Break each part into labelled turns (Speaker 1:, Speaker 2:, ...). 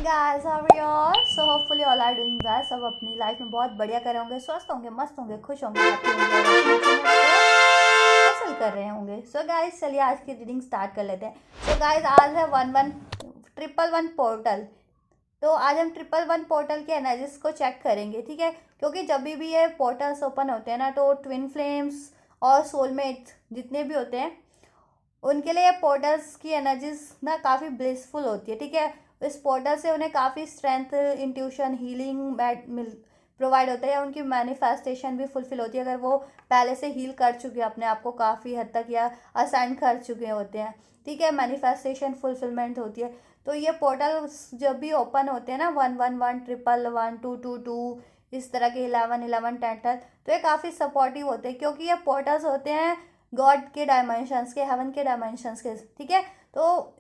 Speaker 1: guys, how are you all? So hopefully all are doing well. सब अपनी life में बहुत बढ़िया कर रहे होंगे, स्वस्थ होंगे, मस्त होंगे, खुश होंगे, हैप्पी होंगे और अपनी अचीवमेंट को हासिल कर रहे होंगे. सो गाइस, चलिए आज की रीडिंग स्टार्ट कर लेते हैं. सो गाइस, आज है 1111 पोर्टल. तो आज हम 1111 पोर्टल के एनर्जीज को चेक करेंगे, ठीक है. क्योंकि जब भी ये पोर्टल्स ओपन होते हैं ना, तो ट्विन फ्लेम्स और सोलमेट्स जितने भी होते हैं उनके लिए पोर्टल्स की एनर्जीज ना काफ़ी ब्लिसफुल होती है, ठीक है. इस पोर्टल से उन्हें काफ़ी स्ट्रेंथ, इंट्यूशन, हीलिंग प्रोवाइड होता है, या उनकी मैनिफेस्टेशन भी फुलफिल होती है अगर वो पहले से हील कर चुके हैं अपने आप को काफ़ी हद तक, या असाइन कर चुके होते हैं, ठीक है. मैनिफेस्टेशन फुलफिलमेंट होती है. तो ये पोर्टल जब भी ओपन होते हैं ना, 111, 111, 222, इस तरह के 1111, 1010, तो ये काफ़ी सपोर्टिव होते हैं क्योंकि ये पोर्टल्स होते हैं गॉड के डायमेंशंस के, हेवन के डायमेंशंस के, ठीक है. तो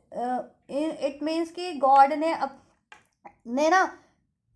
Speaker 1: इट मीन्स कि गॉड ने ना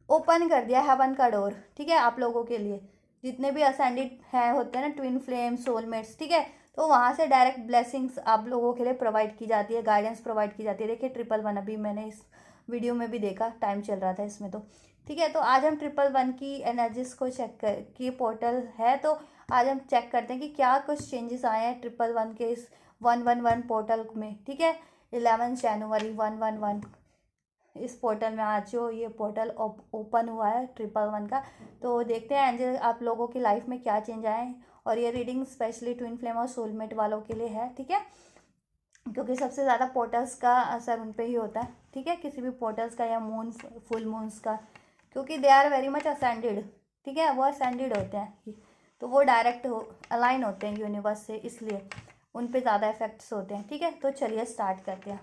Speaker 1: ओपन कर दिया हेवन का डोर, ठीक है, आप लोगों के लिए. जितने भी असेंडेड है होते हैं ना, ट्विन फ्लेम, सोलमेट्स, ठीक है, तो वहाँ से डायरेक्ट ब्लेसिंग्स आप लोगों के लिए प्रोवाइड की जाती है, गाइडेंस प्रोवाइड की जाती है. देखिए 111 अभी मैंने इस वीडियो में भी देखा, टाइम चल रहा था इसमें, तो ठीक है. तो आज हम 111 की एनर्जीज को चेक कर की पोर्टल है, तो आज हम चेक करते हैं कि क्या कुछ चेंजेस आए हैं 111 के इस 111 पोर्टल में, ठीक है. 11 जनवरी 111 इस पोर्टल में आज जो ये पोर्टल ओपन हुआ है 111 का. तो देखते हैं एंजल आप लोगों की लाइफ में क्या चेंज आए हैं. और ये रीडिंग स्पेशली ट्विन फ्लेम और सोलमेट वालों के लिए है, ठीक है, क्योंकि सबसे ज़्यादा पोर्टल्स का असर उन पे ही होता है, ठीक है, किसी भी पोर्टल्स का या मून, फुल मून्स का, क्योंकि they are very much ascended, ठीक है, वो असेंडेड होते हैं, तो वो डायरेक्ट अलाइन होते हैं यूनिवर्स से, इसलिए उन पे ज़्यादा इफेक्ट्स होते हैं, ठीक है. तो चलिए स्टार्ट करते हैं.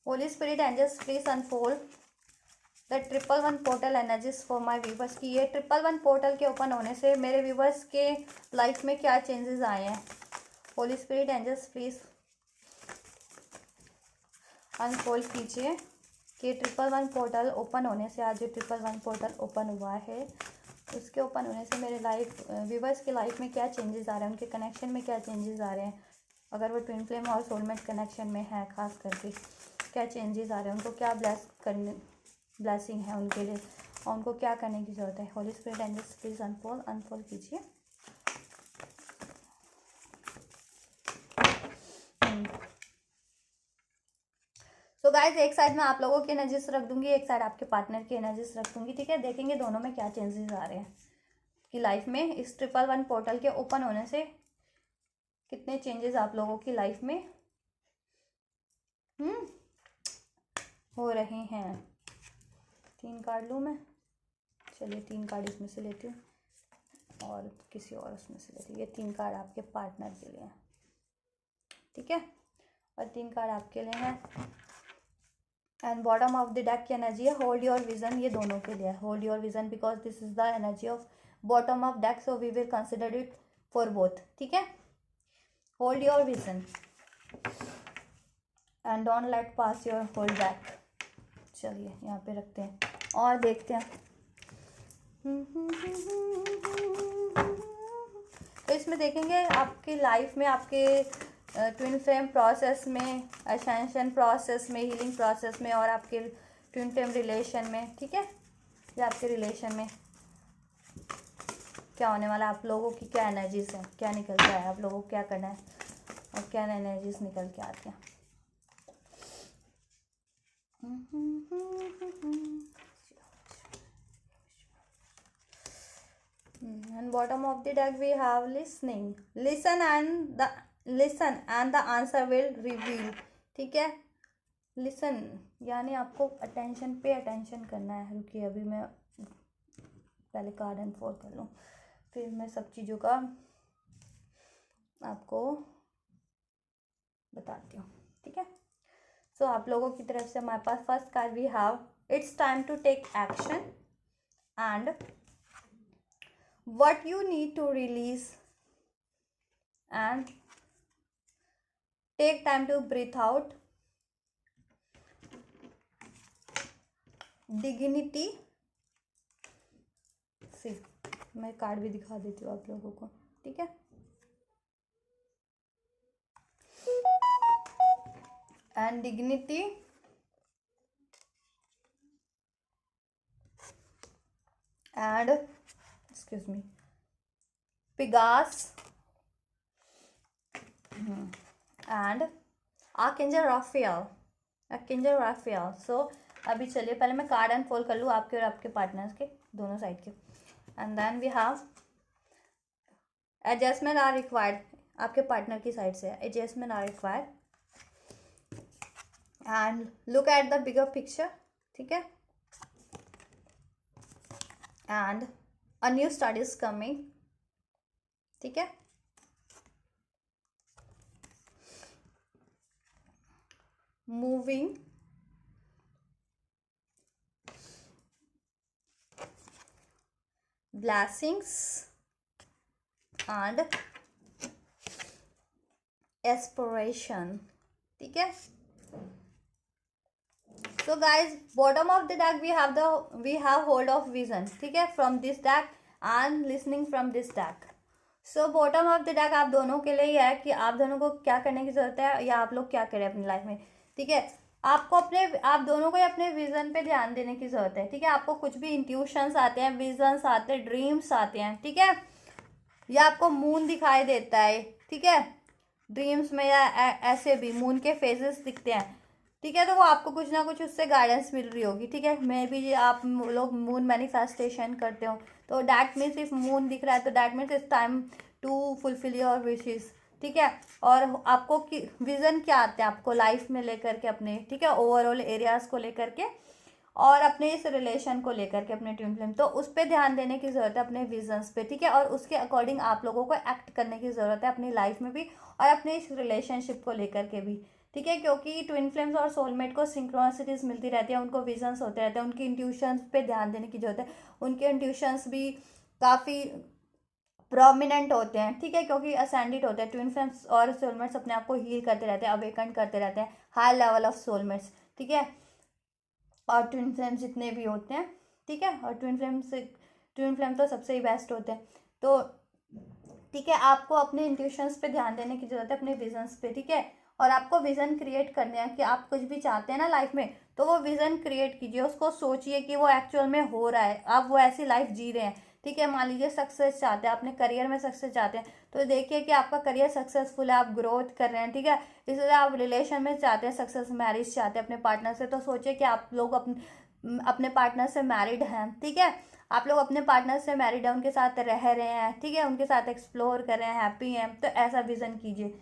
Speaker 1: Holy spirit angels please unfold the 111 portal energies for my viewers. की ये 111 पोर्टल के ओपन होने से मेरे व्यूवर्स के लाइफ में क्या चेंजेस आए हैं. Holy spirit angels please unfold कीजिए कि 111 पोर्टल ओपन होने से, आज जो 111 पोर्टल ओपन हुआ है उसके ओपन होने से मेरे लाइफ व्यूवर्स की लाइफ में क्या चेंजेस आ रहे हैं, उनके कनेक्शन में क्या चेंजेस आ रहे हैं, अगर वो ट्विन फ्लेम और सोलमेट कनेक्शन में है खास करके क्या चेंजेस आ रहे हैं, उनको क्या ब्लेसिंग है उनके लिए, और उनको क्या करने की ज़रूरत है. Holy spirit angels please unfold कीजिए. तो गाइज एक साइड में आप लोगों की एनर्जीज रख दूंगी, एक साइड आपके पार्टनर की एनर्जीज रख दूंगी, ठीक है. देखेंगे दोनों में क्या चेंजेस आ रहे हैं कि लाइफ में इस 111 पोर्टल के ओपन होने से कितने चेंजेस आप लोगों की लाइफ में हो रहे हैं. 3 कार्ड लूँ मैं, चलिए 3 कार्ड इसमें से लेती हूँ और किसी और उसमें से लेती हूँ. ये 3 कार्ड आपके पार्टनर के लिए हैं, ठीक है, और 3 कार्ड आपके लिए हैं. And bottom of the deck की एनर्जी है होल्ड योर विजन. ये दोनों के लिए hold your vision because this is the energy of bottom of deck, so we will consider it for both, ठीक है. Hold your vision and don't let pass your hold back. चलिए यहाँ पे रखते हैं और देखते हैं. तो इसमें देखेंगे आपकी लाइफ में, आपके ट्विन फ्लेम प्रोसेस में, असेंशन प्रोसेस में, हीलिंग प्रोसेस में, और आपके ट्विन फ्लेम रिलेशन में, ठीक है, या आपके रिलेशन में क्या होने वाला है, आप लोगों की क्या एनर्जीज है, क्या निकल के आया, आप लोगों को क्या करना है और क्या एनर्जीज निकल के आती हैं. And bottom of the deck we have listening. Listen and the answer will reveal, ठीक है. लिसन यानी आपको अटेंशन पे अटेंशन करना है. रुकिए अभी मैं पहले कार्ड एंड फोर कर लूँ, फिर मैं सब चीज़ों का आपको बताती हूँ, ठीक है. सो आप लोगों की तरफ से हमारे पास first card we have it's time to take action and what you need to release and take time to breathe out. Dignity. See, मैं कार्ड भी दिखा देती हूँ आप लोगों को, ठीक है. And dignity and excuse me, Pegasus and Archangel Raphael. Archangel Raphael. So अभी चलिए पहले मैं कार्ड अनफोल्ड कर लूँ आपके और आपके पार्टनर्स के दोनों साइड के. And then we have adjustment are required. आपके पार्टनर की साइड से adjustment are required. And look at the bigger picture. ठीक है. And a new start is coming. ठीक है. Moving blessings and aspiration. ठीक है. So guys, bottom of the deck we have hold of vision. ठीक है. From this deck and listening from this deck. So bottom of the deck आप दोनों के लिए ही है कि आप दोनों को क्या करने की जरूरत है या आप लोग क्या करें अपनी लाइफ में. ठीक है. आप दोनों को अपने विजन पे ध्यान देने की जरूरत है. ठीक है. आपको कुछ भी इंट्यूशंस आते हैं, विजन्स आते हैं, ड्रीम्स आते हैं. ठीक है. या आपको मून दिखाई देता है. ठीक है. ड्रीम्स में या ऐसे भी मून के फेजेस दिखते हैं. ठीक है. तो वो आपको कुछ ना कुछ उससे गाइडेंस मिल रही होगी. ठीक है. मे बी आप लोग मून मैनिफेस्टेशन करते हो तो डैट मीन्स इफ मून दिख रहा है तो that means it's time to fulfil your wishes. ठीक है. और आपको विजन क्या आते हैं आपको लाइफ में लेकर के अपने. ठीक है. ओवरऑल एरियाज को लेकर के और अपने इस रिलेशन को लेकर के अपने ट्विन फ्लेम. तो उस पर ध्यान देने की ज़रूरत है अपने विजन्स पे. ठीक है. और उसके अकॉर्डिंग आप लोगों को एक्ट करने की ज़रूरत है अपनी लाइफ में भी और अपने इस रिलेशनशिप को लेकर के भी. ठीक है. क्योंकि ट्विन फ्लेम्स और सोलमेट को सिंक्रोनिसिटीज मिलती रहती है. उनको विजन्स होते रहते हैं. उनकी इंट्यूशंस पे ध्यान देने की जरूरत है. उनके इंट्यूशंस भी काफ़ी प्रोमिनेंट होते हैं. ठीक है. क्योंकि असेंडेड होते हैं. ट्विन फ्लेम्स और सोलमेट्स अपने आप को हील करते रहते हैं, अवेकन करते रहते हैं. High level of soulmates. ठीक है. और ट्विन फ्लेम्स जितने भी होते हैं. ठीक है. और ट्विन फ्लेम तो सबसे ही बेस्ट होते हैं. तो ठीक है. आपको अपने इंट्यूशंस पे ध्यान देने की जरूरत है, अपने विजन्स पे. ठीक है. और आपको विजन क्रिएट करने हैं कि आप कुछ भी चाहते हैं ना लाइफ में तो वो विजन क्रिएट कीजिए. उसको सोचिए कि वो एक्चुअल में हो रहा है, आप वो ऐसी लाइफ जी रहे हैं. ठीक है. मान लीजिए सक्सेस चाहते हैं, अपने करियर में सक्सेस चाहते हैं तो देखिए कि आपका करियर सक्सेसफुल है, आप ग्रोथ कर रहे हैं. ठीक है. इसलिए आप रिलेशन में चाहते हैं सक्सेस, मैरिज चाहते हैं अपने पार्टनर से तो सोचिए कि आप लोग अपने पार्टनर से मैरिड हैं. ठीक है. आप लोग अपने पार्टनर से मैरिड हैं, उनके साथ रह रहे हैं. ठीक है. उनके साथ एक्सप्लोर कर रहे हैं, हैप्पी हैं. तो ऐसा विजन कीजिए.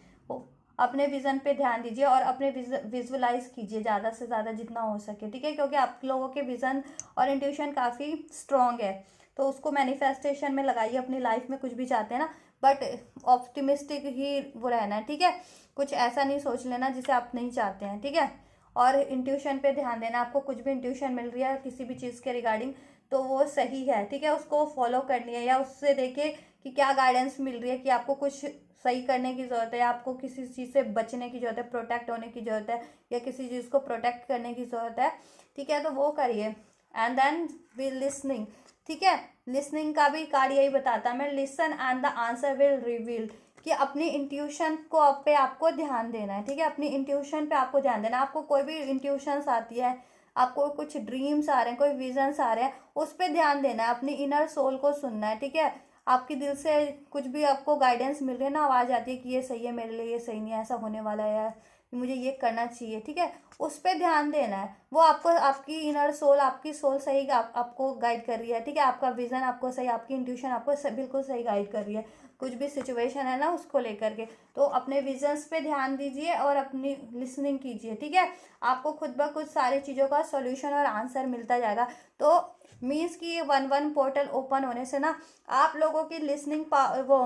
Speaker 1: अपने विजन पे ध्यान दीजिए और अपने विजुअलाइज कीजिए ज़्यादा से ज़्यादा जितना हो सके. ठीक है. क्योंकि आप लोगों के विजन और इंट्यूशन काफ़ी स्ट्रॉन्ग है तो उसको मैनिफेस्टेशन में लगाइए. अपनी लाइफ में कुछ भी चाहते हैं ना बट ऑप्टिमिस्टिक ही वो रहना है. ठीक है. कुछ ऐसा नहीं सोच लेना जिसे आप नहीं चाहते हैं. ठीक है. और इंट्यूशन पे ध्यान देना. आपको कुछ भी इंट्यूशन मिल रही है किसी भी चीज़ के रिगार्डिंग तो वो सही है. ठीक है. उसको फॉलो करनी है या उससे देखिए कि क्या गाइडेंस मिल रही है कि आपको कुछ सही करने की ज़रूरत है, आपको किसी चीज़ से बचने की ज़रूरत है, प्रोटेक्ट होने की ज़रूरत है या किसी चीज़ को प्रोटेक्ट करने की ज़रूरत है. ठीक है. तो वो करिए. And then we listening. ठीक है. लिसनिंग का भी कार्ड यही बताता है मैं, listen and the answer will reveal. कि अपनी इंट्यूशन को पे आपको ध्यान देना है. ठीक है. अपनी इंट्यूशन पे आपको ध्यान देना है. आपको कोई भी इंट्यूशंस आती है, आपको कुछ ड्रीम्स आ रहे हैं, कोई विजन्स आ रहे हैं, उस पर ध्यान देना है. अपनी इनर सोल को सुनना है. ठीक है. आपके दिल से कुछ भी आपको गाइडेंस मिल रही है ना, आवाज़ आती है कि ये सही है मेरे लिए, ये सही नहीं है, ऐसा होने वाला है यार, मुझे ये करना चाहिए. ठीक है. उस पर ध्यान देना है. वो आपको आपकी इनर सोल, आपकी सोल सही आपको गाइड कर रही है. ठीक है. आपका विजन आपको सही, आपकी इंट्यूशन आपको बिल्कुल सही गाइड कर रही है. कुछ भी सिचुएशन है ना उसको लेकर के तो अपने विजन्स पे ध्यान दीजिए और अपनी लिसनिंग कीजिए. ठीक है. आपको खुद ब खुद सारी चीज़ों का सॉल्यूशन और आंसर मिलता जाएगा. तो मीन्स कि ये 1-1 पोर्टल ओपन होने से ना आप लोगों की लिसनिंग वो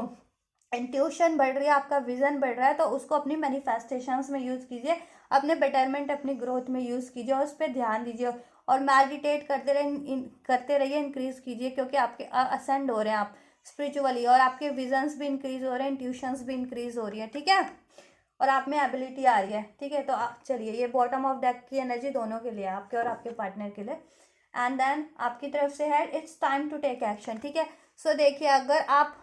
Speaker 1: इंट्यूशन बढ़ रही है, आपका विजन बढ़ रहा है. तो उसको अपनी मैनिफेस्टेशंस में यूज़ कीजिए, अपने बेटरमेंट, अपनी ग्रोथ में यूज़ कीजिए और उस पर ध्यान दीजिए और मेडिटेट करते रहिए, इंक्रीज कीजिए. क्योंकि आपके असेंड हो रहे हैं आप स्पिरिचुअली और आपके विजन्स भी इंक्रीज हो रहे हैं, इंट्यूशंस भी इंक्रीज हो रही है. ठीक है. और आप में एबिलिटी आ रही है. ठीक है. तो चलिए ये बॉटम ऑफ डेक की एनर्जी दोनों के लिए, आपके और आपके पार्टनर के लिए. एंड देन आपकी तरफ से है it's time to take action. ठीक है. सो देखिए अगर आप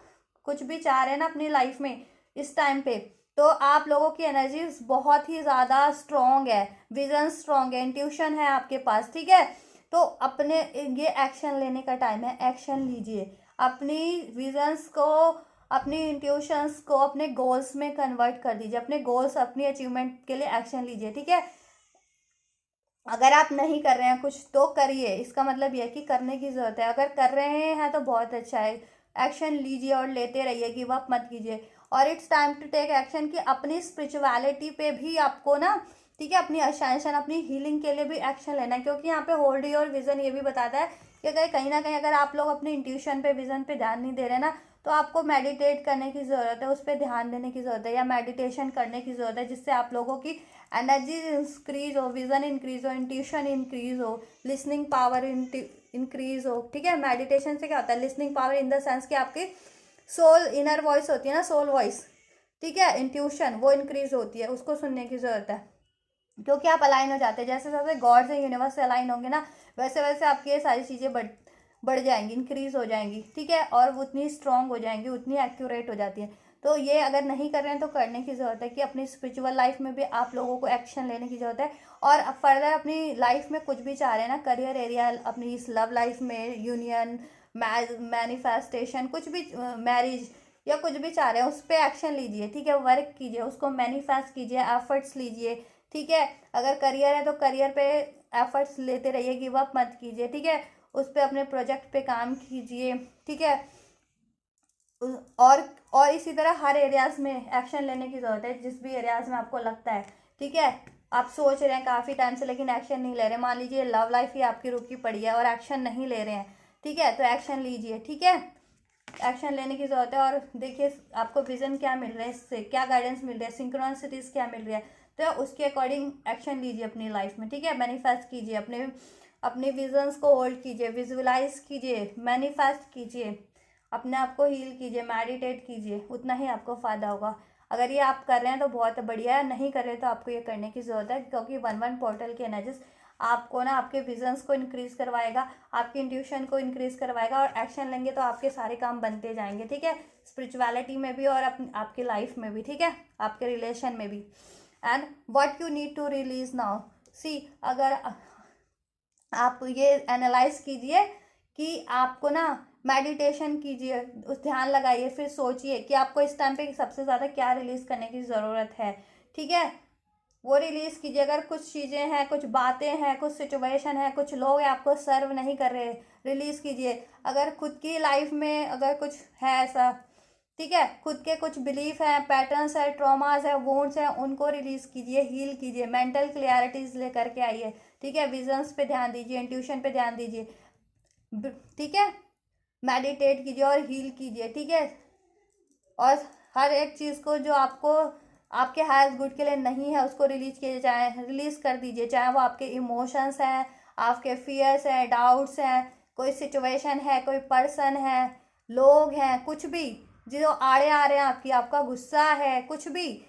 Speaker 1: कुछ भी चाह रहे हैं ना अपनी लाइफ में इस टाइम पे तो आप लोगों की एनर्जी बहुत ही ज़्यादा स्ट्रॉन्ग है, विजन स्ट्रॉन्ग है, इंट्यूशन है आपके पास. ठीक है. तो अपने ये एक्शन लेने का टाइम है, एक्शन लीजिए, अपनी विजन्स को, अपनी इंट्यूशंस को अपने गोल्स में कन्वर्ट कर दीजिए, अपने गोल्स, अपनी अचीवमेंट के लिए एक्शन लीजिए, ठीक है। अगर आप नहीं कर रहे हैं कुछ तो करिए, इसका मतलब यह कि करने की ज़रूरत है। अगर कर रहे हैं तो बहुत अच्छा है, एक्शन लीजिए और लेते रहिए, गिव अप मत कीजिए। और it's time to take action कि अपनी स्पिरिचुअलिटी पे भी आपको ना, ठीक है, अपनी अशांशन, अपनी हीलिंग के लिए भी एक्शन लेना है। क्योंकि यहाँ पे होल्ड योर विजन ये भी बताता है कि अगर कहीं ना कहीं अगर आप लोग अपनी इंट्यूशन पे, विजन पे ध्यान नहीं दे रहे ना, तो आपको मेडिटेट करने की ज़रूरत है, उस पर ध्यान देने की ज़रूरत है, या मेडिटेशन करने की ज़रूरत है, जिससे आप लोगों की एनर्जी इंक्रीज हो, विजन इंक्रीज हो, इंट्यूशन इंक्रीज हो, लिसनिंग पावर इंक्रीज हो, ठीक है। मेडिटेशन से क्या होता है, listening power in the sense कि आपकी सोल, इनर वॉइस होती है ना, सोल वॉइस, ठीक है, इंट्यूशन वो इंक्रीज होती है, उसको सुनने की ज़रूरत है। क्योंकि आप अलाइन हो जाते हैं, जैसे जैसे गॉड से, यूनिवर्स से अलाइन होंगे ना, वैसे वैसे आपकी ये सारी चीज़ें बढ़ जाएंगी, इंक्रीज हो जाएंगी, ठीक है, और वो उतनी स्ट्रांग हो जाएंगी, उतनी एक्यूरेट हो जाती है। तो ये अगर नहीं कर रहे हैं तो करने की ज़रूरत है कि अपनी स्पिरिचुअल लाइफ में भी आप लोगों को एक्शन लेने की ज़रूरत है। और फर्दर अपनी लाइफ में कुछ भी चाह रहे हैं ना, करियर एरिया, अपनी इस लव लाइफ में, यूनियन, मैनिफेस्टेशन, कुछ भी, मैरिज या कुछ भी चाह रहे हैं, उस पर एक्शन लीजिए, ठीक है, वर्क कीजिए, उसको मैनिफेस्ट कीजिए, एफर्ट्स लीजिए, ठीक है। अगर करियर है तो करियर पे एफर्ट्स लेते रहिए, गिव अप मत कीजिए, ठीक है, उस पर अपने प्रोजेक्ट पे काम कीजिए, ठीक है। और इसी तरह हर एरियाज में एक्शन लेने की ज़रूरत है, जिस भी एरियाज में आपको लगता है, ठीक है। आप सोच रहे हैं काफ़ी टाइम से लेकिन एक्शन नहीं ले रहे, मान लीजिए लव लाइफ ही आपकी रुकी पड़ी है और एक्शन नहीं ले रहे हैं, ठीक है, तो एक्शन लीजिए, ठीक है, एक्शन लेने की ज़रूरत है। और देखिए आपको विजन क्या मिल रहा है, इससे क्या गाइडेंस मिल रहा है, सिंक्रोनिसिटीज़ क्या मिल रही है, तो उसके अकॉर्डिंग एक्शन लीजिए अपनी लाइफ में, ठीक है। मैनिफेस्ट कीजिए, अपने विजन्स को होल्ड कीजिए, विजुअलाइज कीजिए, मैनिफेस्ट कीजिए, अपने आप को हील कीजिए, मेडिटेट कीजिए, उतना ही आपको फ़ायदा होगा। अगर ये आप कर रहे हैं तो बहुत बढ़िया है, नहीं कर रहे तो आपको ये करने की ज़रूरत है। क्योंकि 1-1 पोर्टल की एनर्जीज आपको ना आपके विजन्स को इंक्रीज़ करवाएगा, आपकी इंट्यूशन को इंक्रीज़ करवाएगा, और एक्शन लेंगे तो आपके सारे काम बनते जाएंगे, ठीक है, स्पिरिचुअलिटी में भी और आपकी लाइफ में भी, ठीक है, आपके रिलेशन में भी। And what you need to release now, see, अगर आप ये एनालाइज कीजिए कि आपको ना मेडिटेशन कीजिए, उस ध्यान लगाइए, फिर सोचिए कि आपको इस टाइम पे सबसे ज़्यादा क्या रिलीज़ करने की ज़रूरत है, ठीक है, वो रिलीज़ कीजिए। अगर कुछ चीज़ें हैं, कुछ बातें हैं, कुछ सिचुएशन है, कुछ लोग हैं आपको सर्व नहीं कर रहे, रिलीज़ कीजिए। अगर खुद की लाइफ में अगर कुछ है ऐसा, ठीक है, खुद के कुछ बिलीफ हैं, पैटर्न्स है, ट्रॉमास है, वोन्स हैं, उनको रिलीज़ कीजिए, हील कीजिए, मेंटल क्लियरिटीज़ लेकर के आइए, ठीक है, विजन्स पे ध्यान दीजिए, इंट्यूशन पे ध्यान दीजिए, ठीक है, मेडिटेट कीजिए और हील कीजिए, ठीक है। और हर एक चीज़ को जो आपको आपके हायर गुड के लिए नहीं है उसको रिलीज किए जाए, रिलीज कर दीजिए, चाहे वो आपके इमोशंस हैं, आपके फियर्स हैं, डाउट्स हैं, कोई सिचुएशन है, कोई पर्सन है, लोग हैं, कुछ भी जो आड़े आ रहे हैं आपका गुस्सा है, कुछ भी,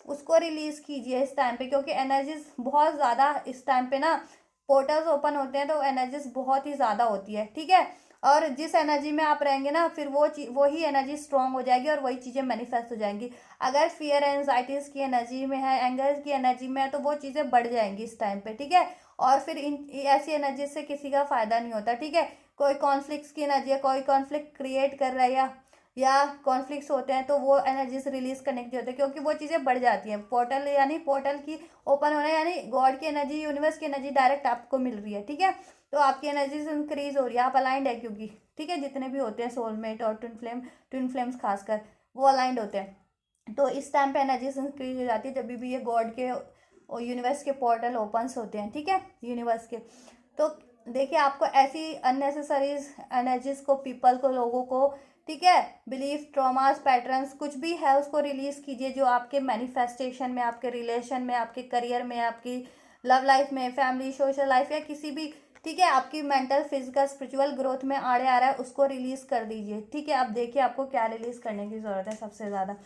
Speaker 1: उसको रिलीज कीजिए इस टाइम पे। क्योंकि एनर्जीज बहुत ज़्यादा इस टाइम पे ना, पोर्टल्स ओपन होते हैं तो एनर्जीज बहुत ही ज़्यादा होती है, ठीक है। और जिस एनर्जी में आप रहेंगे ना, फिर वही एनर्जी स्ट्रांग हो जाएगी और वही चीज़ें मैनिफेस्ट हो जाएंगी। अगर फियर एंजाइटीज़ की एनर्जी में है, एंगर की एनर्जी में है, तो वो चीज़ें बढ़ जाएंगी इस टाइम पे, ठीक है। और फिर ऐसी एनर्जी से किसी का फ़ायदा नहीं होता, ठीक है। कोई कॉन्फ्लिक्ट्स की एनर्जी है, कोई कॉन्फ्लिक्ट क्रिएट कर रहा है या कॉन्फ्लिक्ट्स होते हैं, तो वो एनर्जीज रिलीज करने की जरूरत है, क्योंकि वो चीज़ें बढ़ जाती हैं। पोर्टल यानी पोर्टल की ओपन होना, यानी गॉड की एनर्जी, यूनिवर्स की एनर्जी डायरेक्ट आपको मिल रही है, ठीक है। तो आपकी एनर्जीज इंक्रीज हो रही है, आप अलाइंड है, क्योंकि ठीक है, जितने भी होते हैं सोलमेट और ट्विन फ्लेम्स खासकर, वो अलाइंड होते हैं। तो इस टाइम पे एनर्जीज इंक्रीज हो जाती है जब भी ये गॉड के और यूनिवर्स के पोर्टल ओपन्स होते हैं, ठीक है, यूनिवर्स के। तो देखिए आपको ऐसी अननेसेसरीज एनर्जीज को, पीपल को, लोगों को, ठीक है, बिलीफ, ट्रॉमास, पैटर्न्स, कुछ भी है उसको रिलीज कीजिए जो आपके मैनिफेस्टेशन में, आपके रिलेशन में, आपके करियर में, आपकी लव लाइफ में, फैमिली, सोशल लाइफ या किसी भी, ठीक है, आपकी मेंटल, फिजिकल, स्पिरिचुअल ग्रोथ में आड़े आ रहा है, उसको रिलीज कर दीजिए, ठीक है। अब देखिए आपको क्या रिलीज करने की जरूरत है सबसे ज़्यादा,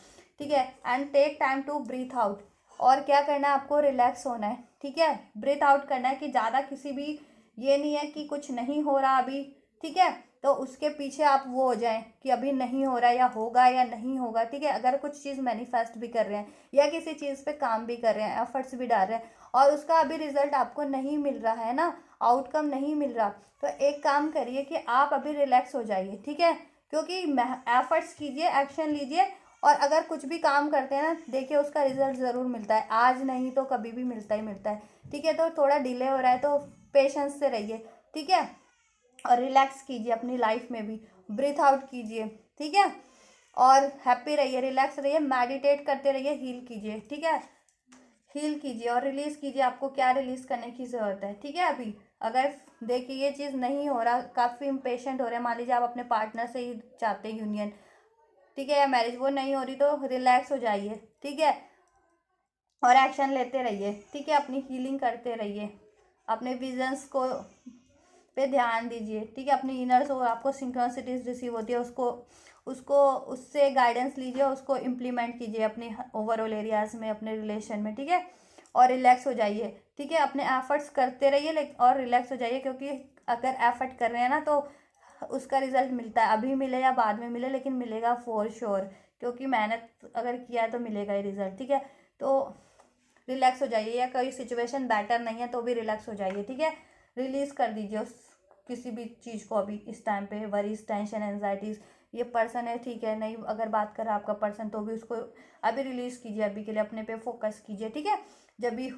Speaker 1: ठीक है। And take time to breathe out. और क्या करना है आपको, रिलैक्स होना है, ठीक है, ब्रीथ आउट करना है, कि ज़्यादा किसी भी, ये नहीं है कि कुछ नहीं हो रहा अभी, ठीक है, तो उसके पीछे आप वो हो जाएं कि अभी नहीं हो रहा या होगा या नहीं होगा, ठीक है। अगर कुछ चीज़ मैनिफेस्ट भी कर रहे हैं या किसी चीज़ पे काम भी कर रहे हैं, एफर्ट्स भी डाल रहे हैं, और उसका अभी रिजल्ट आपको नहीं मिल रहा है ना, आउटकम नहीं मिल रहा, तो एक काम करिए कि आप अभी रिलैक्स हो जाइए, ठीक है। क्योंकि एफर्ट्स कीजिए, एक्शन लीजिए, और अगर कुछ भी काम करते हैं ना, देखिए उसका रिजल्ट ज़रूर मिलता है, आज नहीं तो कभी भी मिलता ही मिलता है, ठीक है। तो थोड़ा डिले हो रहा है तो पेशेंस से रहिए, ठीक है। और रिलैक्स कीजिए अपनी लाइफ में भी, ब्रीथ आउट कीजिए, ठीक है। और हैप्पी रहिए, रिलैक्स रहिए, मेडिटेट करते रहिए, हील कीजिए, ठीक है। हील कीजिए और रिलीज़ कीजिए, आपको क्या रिलीज़ करने की ज़रूरत है, ठीक है। अभी अगर देखिए ये चीज़ नहीं हो रहा, काफ़ी इम्पेशेंट हो रहे हैं, मान लीजिए आप अपने पार्टनर से ही चाहते हैं यूनियन, ठीक है, या मैरिज, वो नहीं हो रही तो रिलैक्स हो जाइए, ठीक है। और एक्शन लेते रहिए, ठीक है, अपनी हीलिंग करते रहिए, अपने विजन्स को पे ध्यान दीजिए, ठीक है। अपनी इनर सोल, आपको सिंक्रोनिसिटीज रिसीव होती है, उसको उसको उससे गाइडेंस लीजिए, उसको इम्प्लीमेंट कीजिए अपने ओवरऑल एरियाज में, अपने रिलेशन में, ठीक है। और रिलैक्स हो जाइए, ठीक है। अपने एफर्ट्स करते रहिए लेकिन और रिलैक्स हो जाइए, क्योंकि अगर एफर्ट कर रहे हैं ना तो उसका रिजल्ट मिलता है, अभी मिले या बाद में मिले, लेकिन मिलेगा फॉर श्योर, क्योंकि मेहनत अगर किया है तो मिलेगा ही रिजल्ट, ठीक है। तो रिलैक्स हो जाइए, या कोई सिचुएशन बेटर नहीं है तो भी रिलैक्स हो जाइए, ठीक है। रिलीज़ कर दीजिए उस किसी भी चीज़ को अभी इस टाइम पे, वरीज, टेंशन, एनजाइटीज़। ये पर्सन है, ठीक है, नहीं अगर बात कर रहा है आपका पर्सन, तो भी उसको अभी रिलीज़ कीजिए, अभी के लिए अपने पे फोकस कीजिए, ठीक है। जब भी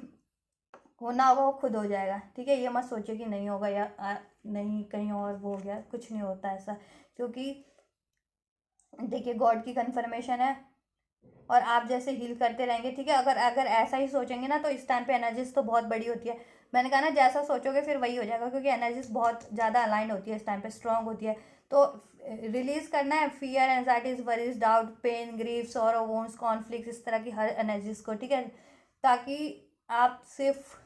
Speaker 1: होना होगा वो खुद हो जाएगा, ठीक है। ये मत सोचिए कि नहीं होगा या नहीं कहीं और वो हो गया, कुछ नहीं होता ऐसा, क्योंकि देखिए गॉड की कन्फर्मेशन है, और आप जैसे हील करते रहेंगे, ठीक है। अगर अगर ऐसा ही सोचेंगे ना तो इस टाइम पे एनर्जीज तो बहुत बड़ी होती है, मैंने कहा ना जैसा सोचोगे फिर वही हो जाएगा, क्योंकि एनर्जीज बहुत ज़्यादा अलाइन होती है इस टाइम पे, स्ट्रांग होती है। तो रिलीज करना है fear, anxieties, worries, doubt, pain, grief, sorrow, wounds, conflict, इस तरह की हर एनर्जीज को, ठीक है, ताकि आप सिर्फ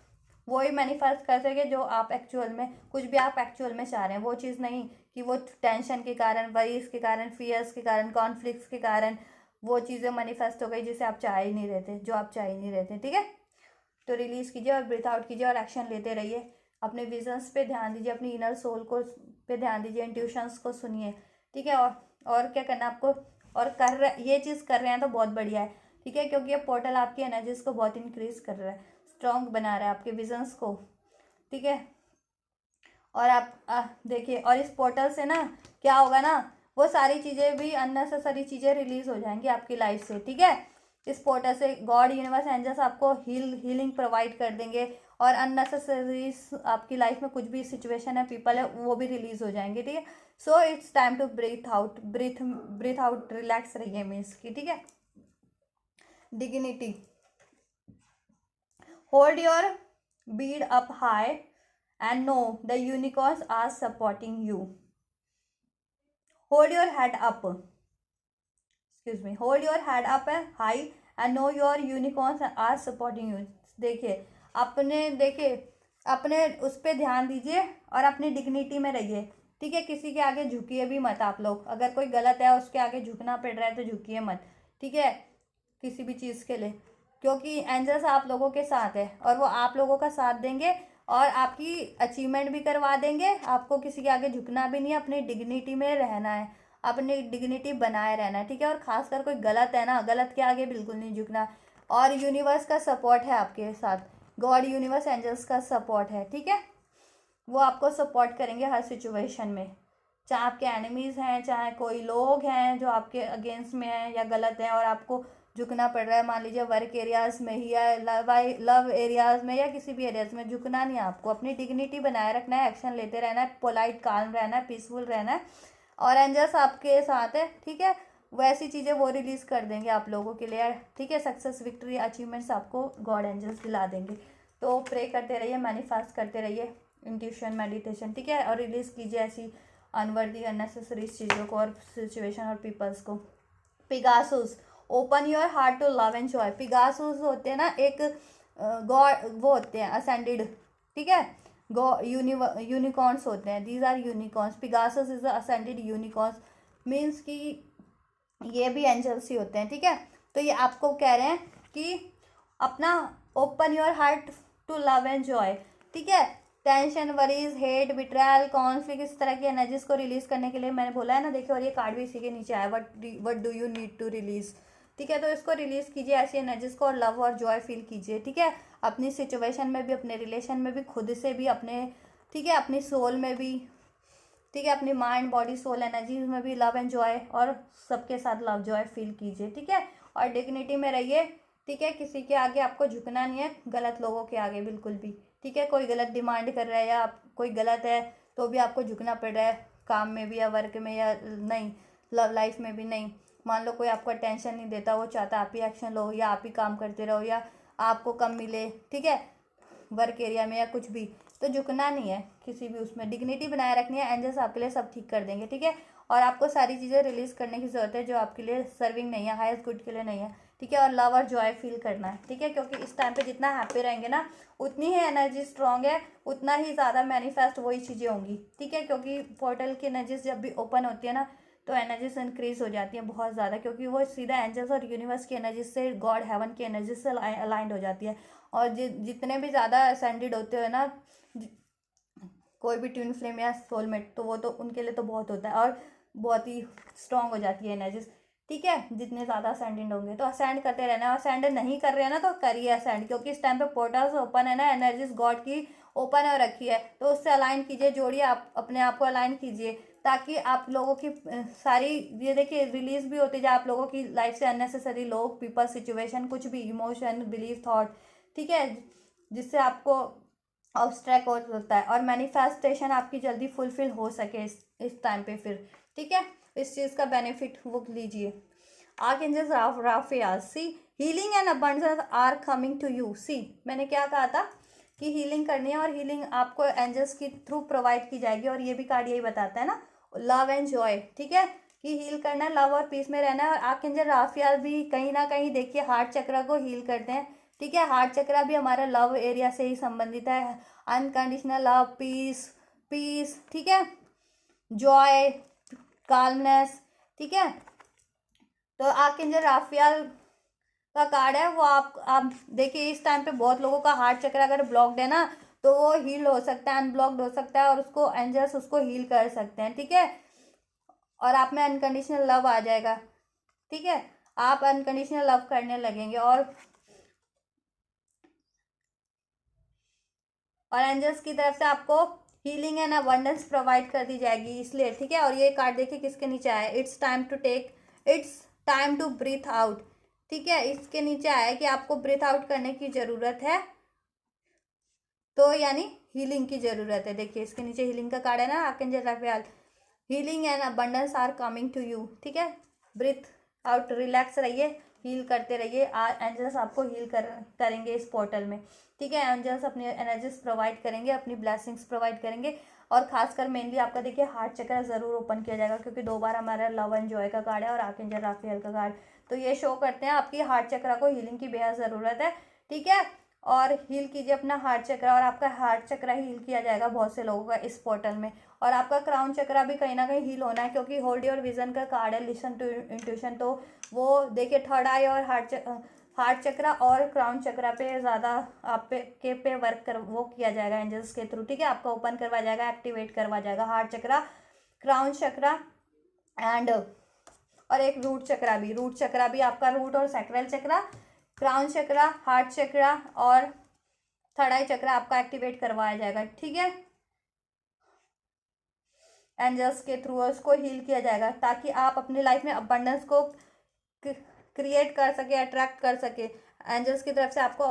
Speaker 1: वही मैनिफेस्ट कर सके जो आप एक्चुअल में, कुछ भी आप एक्चुअल में चाह रहे हैं, वो चीज़ नहीं कि वो टेंशन के कारण, वरीज के कारण, फियर्स के कारण, कॉन्फ्लिक्ट्स के कारण वो चीज़ें मैनिफेस्ट हो गई जिसे आप चाह ही नहीं रहे थे, जो आप चाह ही नहीं रहे थे, ठीक है। तो रिलीज़ कीजिए और ब्रीथ आउट कीजिए और एक्शन लेते रहिए, अपने विजन्स पे ध्यान दीजिए, अपनी इनर सोल को पे ध्यान दीजिए, इंट्यूशंस को सुनिए, ठीक है। और क्या करना आपको, और कर रहे ये चीज़ कर रहे हैं तो बहुत बढ़िया है, ठीक है, क्योंकि ये पोर्टल आपकी एनर्जीज को बहुत इंक्रीज कर रहा है, स्ट्रॉन्ग बना रहा है आपके विजन्स को, ठीक है। और आप देखिए, और इस पोर्टल से ना क्या होगा ना, वो सारी चीज़ें भी, अननेसेसरी चीज़ें रिलीज हो जाएंगी आपकी लाइफ से, ठीक है। इस पोर्टल से गॉड, यूनिवर्स, एंजल्स आपको हीलिंग प्रोवाइड कर देंगे, और अननेसेसरी आपकी लाइफ में कुछ भी सिचुएशन है, पीपल है, वो भी रिलीज हो जाएंगे, ठीक है। So it's time to breathe out, breathe out, relax रहिए मीन्स की, ठीक है। Dignity, hold your bead up high and know the unicorns are supporting you. Hold your head up, excuse me, hold your head up high and know your unicorns are supporting you. देखिए अपने उस पर ध्यान दीजिए और अपनी dignity में रहिए, ठीक है। किसी के आगे झुकिए भी मत आप लोग, अगर कोई गलत है उसके आगे झुकना पड़ रहा है तो झुकिए मत, ठीक है, किसी भी चीज़ के लिए, क्योंकि एंजल्स आप लोगों के साथ है और वो आप लोगों का साथ देंगे और आपकी अचीवमेंट भी करवा देंगे। आपको किसी के आगे झुकना भी नहीं है, अपनी डिग्निटी में रहना है, अपनी डिग्निटी बनाए रहना है, ठीक है। और खासकर कोई गलत है ना, गलत के आगे बिल्कुल नहीं झुकना। और यूनिवर्स का सपोर्ट है आपके साथ, गॉड, यूनिवर्स, एंजल्स का सपोर्ट है, ठीक है। वो आपको सपोर्ट करेंगे हर सिचुएशन में, चाहे आपके एनिमीज़ हैं, चाहे कोई लोग हैं जो आपके अगेंस्ट में हैं या गलत हैं और आपको झुकना पड़ रहा है, मान लीजिए वर्क एरियाज़ में ही या लव एरियाज़ में या किसी भी एरियाज़ में, झुकना नहीं, आपको अपनी डिग्निटी बनाए रखना है, एक्शन लेते रहना है, पोलाइट, काल्म रहना है, पीसफुल रहना है, और एंजल्स आपके साथ है, ठीक है। वैसी चीज़ें वो रिलीज़ कर देंगे आप लोगों के लिए, ठीक है। सक्सेस, विक्ट्री, अचीवमेंट्स आपको गॉड एंजल्स दिला देंगे। तो प्रे करते रहिए, मैनिफेस्ट करते रहिए, इंट्यूशन, मेडिटेशन, ठीक है। और रिलीज़ कीजिए ऐसी अनवर्दी, अननेसेसरी चीज़ों को और सिचुएशन और पीपल्स को। Pegasus, open your heart to love and joy. Pegasus होते हैं ना एक गॉड, वो होते हैं असेंडेड, ठीक है, यूनिकॉर्न्स होते हैं, these are unicorns. Pegasus is ascended unicorns, means कि ये भी एंजल्स ही होते हैं, ठीक है। तो ये आपको कह रहे हैं कि अपना open your heart to love and joy, ठीक है। Tension, worries, hate, betrayal, conflict, इस तरह की एनर्जीज को रिलीज करने के लिए मैंने बोला है ना, देखिए, और ये कार्ड भी इसी के नीचे आया, what do you need to release, ठीक है। तो इसको रिलीज कीजिए ऐसी एनर्जीज को, और लव और जॉय फील कीजिए, ठीक है। अपनी सिचुएशन में भी, अपने रिलेशन में भी, खुद से भी, अपने, ठीक है, अपनी सोल में भी, ठीक है, अपनी माइंड बॉडी सोल एनर्जीज में भी लव एंड जॉय, और सबके साथ लव जॉय फील कीजिए, ठीक है। और डिग्निटी में रहिए, ठीक है। किसी के आगे आपको झुकना नहीं है, गलत लोगों के आगे बिल्कुल भी, ठीक है। कोई गलत डिमांड कर रहा है या आप कोई गलत है तो भी आपको झुकना पड़ रहा है, काम में भी या वर्क में या नहीं, लव लाइफ में भी नहीं। मान लो कोई आपको अटेंशन नहीं देता, वो चाहता है आप ही एक्शन लो या आप ही काम करते रहो या आपको कम मिले, ठीक है, वर्क एरिया में या कुछ भी, तो झुकना नहीं है किसी भी उसमें, डिग्निटी बनाए रखनी है। एंजल्स आपके लिए सब ठीक कर देंगे, ठीक है। और आपको सारी चीज़ें रिलीज करने की जरूरत है जो आपके लिए सर्विंग नहीं है, हाईएस्ट गुड के लिए नहीं है, ठीक है। और लव और जॉय फील करना है, ठीक है, क्योंकि इस टाइम पे जितना हैप्पी रहेंगे ना, उतनी ही एनर्जी स्ट्रांग है, उतना ही ज़्यादा मैनिफेस्ट वही चीज़ें होंगी, ठीक है। क्योंकि पोर्टल की एनर्जीज जब भी ओपन होती है ना, तो एनर्जीज इंक्रीज हो जाती है बहुत ज़्यादा, क्योंकि वो सीधा एंजल्स और यूनिवर्स की एनर्जी से, गॉड हेवन की एनर्जी से अलाइंड हो जाती है। और जितने भी ज़्यादा असेंडेड होते हैं ना, कोई भी ट्विन फ्लेम या सोलमेट, तो वो तो उनके लिए तो बहुत होता है, और बहुत ही स्ट्रांग हो जाती है एनर्जीज, ठीक है। जितने ज़्यादा असेंडेड होंगे तो असेंड करते रहना है, असेंड नहीं कर रहे हैं ना तो करिए असेंड, क्योंकि इस टाइम पे पोर्टल्स ओपन है ना, एनर्जीज गॉड की ओपन है रखी है, तो उससे अलाइन कीजिए, जोड़िए, आप अपने आप को अलाइन कीजिए, ताकि आप लोगों की सारी, ये देखिए, रिलीज भी होती जाए आप लोगों की लाइफ से अननेसेसरी लोग, पीपल, सिचुएशन, कुछ भी, इमोशन, बिलीफ, थॉट, ठीक है, जिससे आपको ऑब्स्ट्रैक्ट हो सकता है, और मैनिफेस्टेशन आपकी जल्दी फुलफिल हो सके इस टाइम पे फिर, ठीक है। इस चीज़ का बेनिफिट वो लीजिए। Archangel Raphael, see healing and abundance are coming to you. See मैंने क्या कहा था कि हीलिंग करनी है, और हीलिंग आपको एंजल्स की थ्रू प्रोवाइड की जाएगी, और ये भी कार्ड यही बताता है ना, लव एंड जॉय, ठीक है, कि हील करना है, लव और पीस में रहना है। और आर्कएंजल राफेल भी कहीं ना कहीं देखिए हार्ट चक्र को हील करते हैं, ठीक है। हार्ट चक्र भी हमारा लव एरिया से ही संबंधित है, अनकंडीशनल लव, पीस, पीस, ठीक है, जॉय, काल्मनेस, ठीक है। तो आर्कएंजल राफेल का कार्ड है वो, आप देखिए, इस टाइम पे बहुत लोगों का हार्ट चक्र अगर ब्लॉक्ड है ना, तो वो हील हो सकता है, अनब्लॉक्ड हो सकता है, और उसको एंजल्स उसको हील कर सकते हैं, ठीक है। और आप में अनकंडीशनल लव आ जाएगा, ठीक है, आप अनकंडीशनल लव करने लगेंगे, और एंजल्स की तरफ से आपको हीलिंग एंड अबंडेंस प्रोवाइड कर दी जाएगी, इसलिए, ठीक है। और ये कार्ड देखिए किसके नीचे आया है, it's time to breathe out, ठीक है। इसके नीचे आया है कि आपको ब्रीथ आउट करने की ज़रूरत है, तो यानी हीलिंग की ज़रूरत है। देखिए इसके नीचे हीलिंग का कार्ड है ना, archangel Raphael, healing and abundance are coming to you, ठीक है। ब्रीथ आउट, रिलैक्स रहिए, हील करते रहिए, एंजल्स आपको हील करेंगे इस पोर्टल में, ठीक है। एंजल्स अपनी एनर्जीज प्रोवाइड करेंगे, अपनी ब्लेसिंग्स प्रोवाइड करेंगे, और खासकर मेनली आपका देखिए हार्ट चक्र ज़रूर ओपन किया जाएगा, क्योंकि 2 बार हमारा लव एंड जॉय का कार्ड है और आर्कएंजल राफेल का कार्ड, तो ये शो करते हैं आपकी हार्ट चक्र को हीलिंग की बेहद ज़रूरत है, ठीक है। और हील कीजिए अपना हार्ट चक्र, और आपका हार्ट चक्र हील किया जाएगा बहुत से लोगों का इस पोर्टल में। और आपका क्राउन चक्र भी कहीं ना कहीं हील होना है, क्योंकि होल्ड योर विजन का कार्ड है, लिसन टू इंट्यूशन, तो वो देखिए थर्ड आई और हार्ट चक्र और क्राउन चक्र पे ज़्यादा आप पे वर्क कर वो किया जाएगा एंजल्स के थ्रू, ठीक है। आपका ओपन करवा जाएगा, एक्टिवेट करवा जाएगा हार्ट चक्र, क्राउन चक्र एंड, और एक रूट चक्र भी आपका, रूट और सैक्रल चक्र, क्राउन चक्र, हार्ट चक्र और थर्ड आई चक्र आपका एक्टिवेट करवाया जाएगा, ठीक है। एंजल्स के थ्रू उसको हील किया जाएगा, ताकि आप अपनी लाइफ में अबंडेंस को क्रिएट कर सके, अट्रैक्ट कर सके। एंजल्स की तरफ से आपको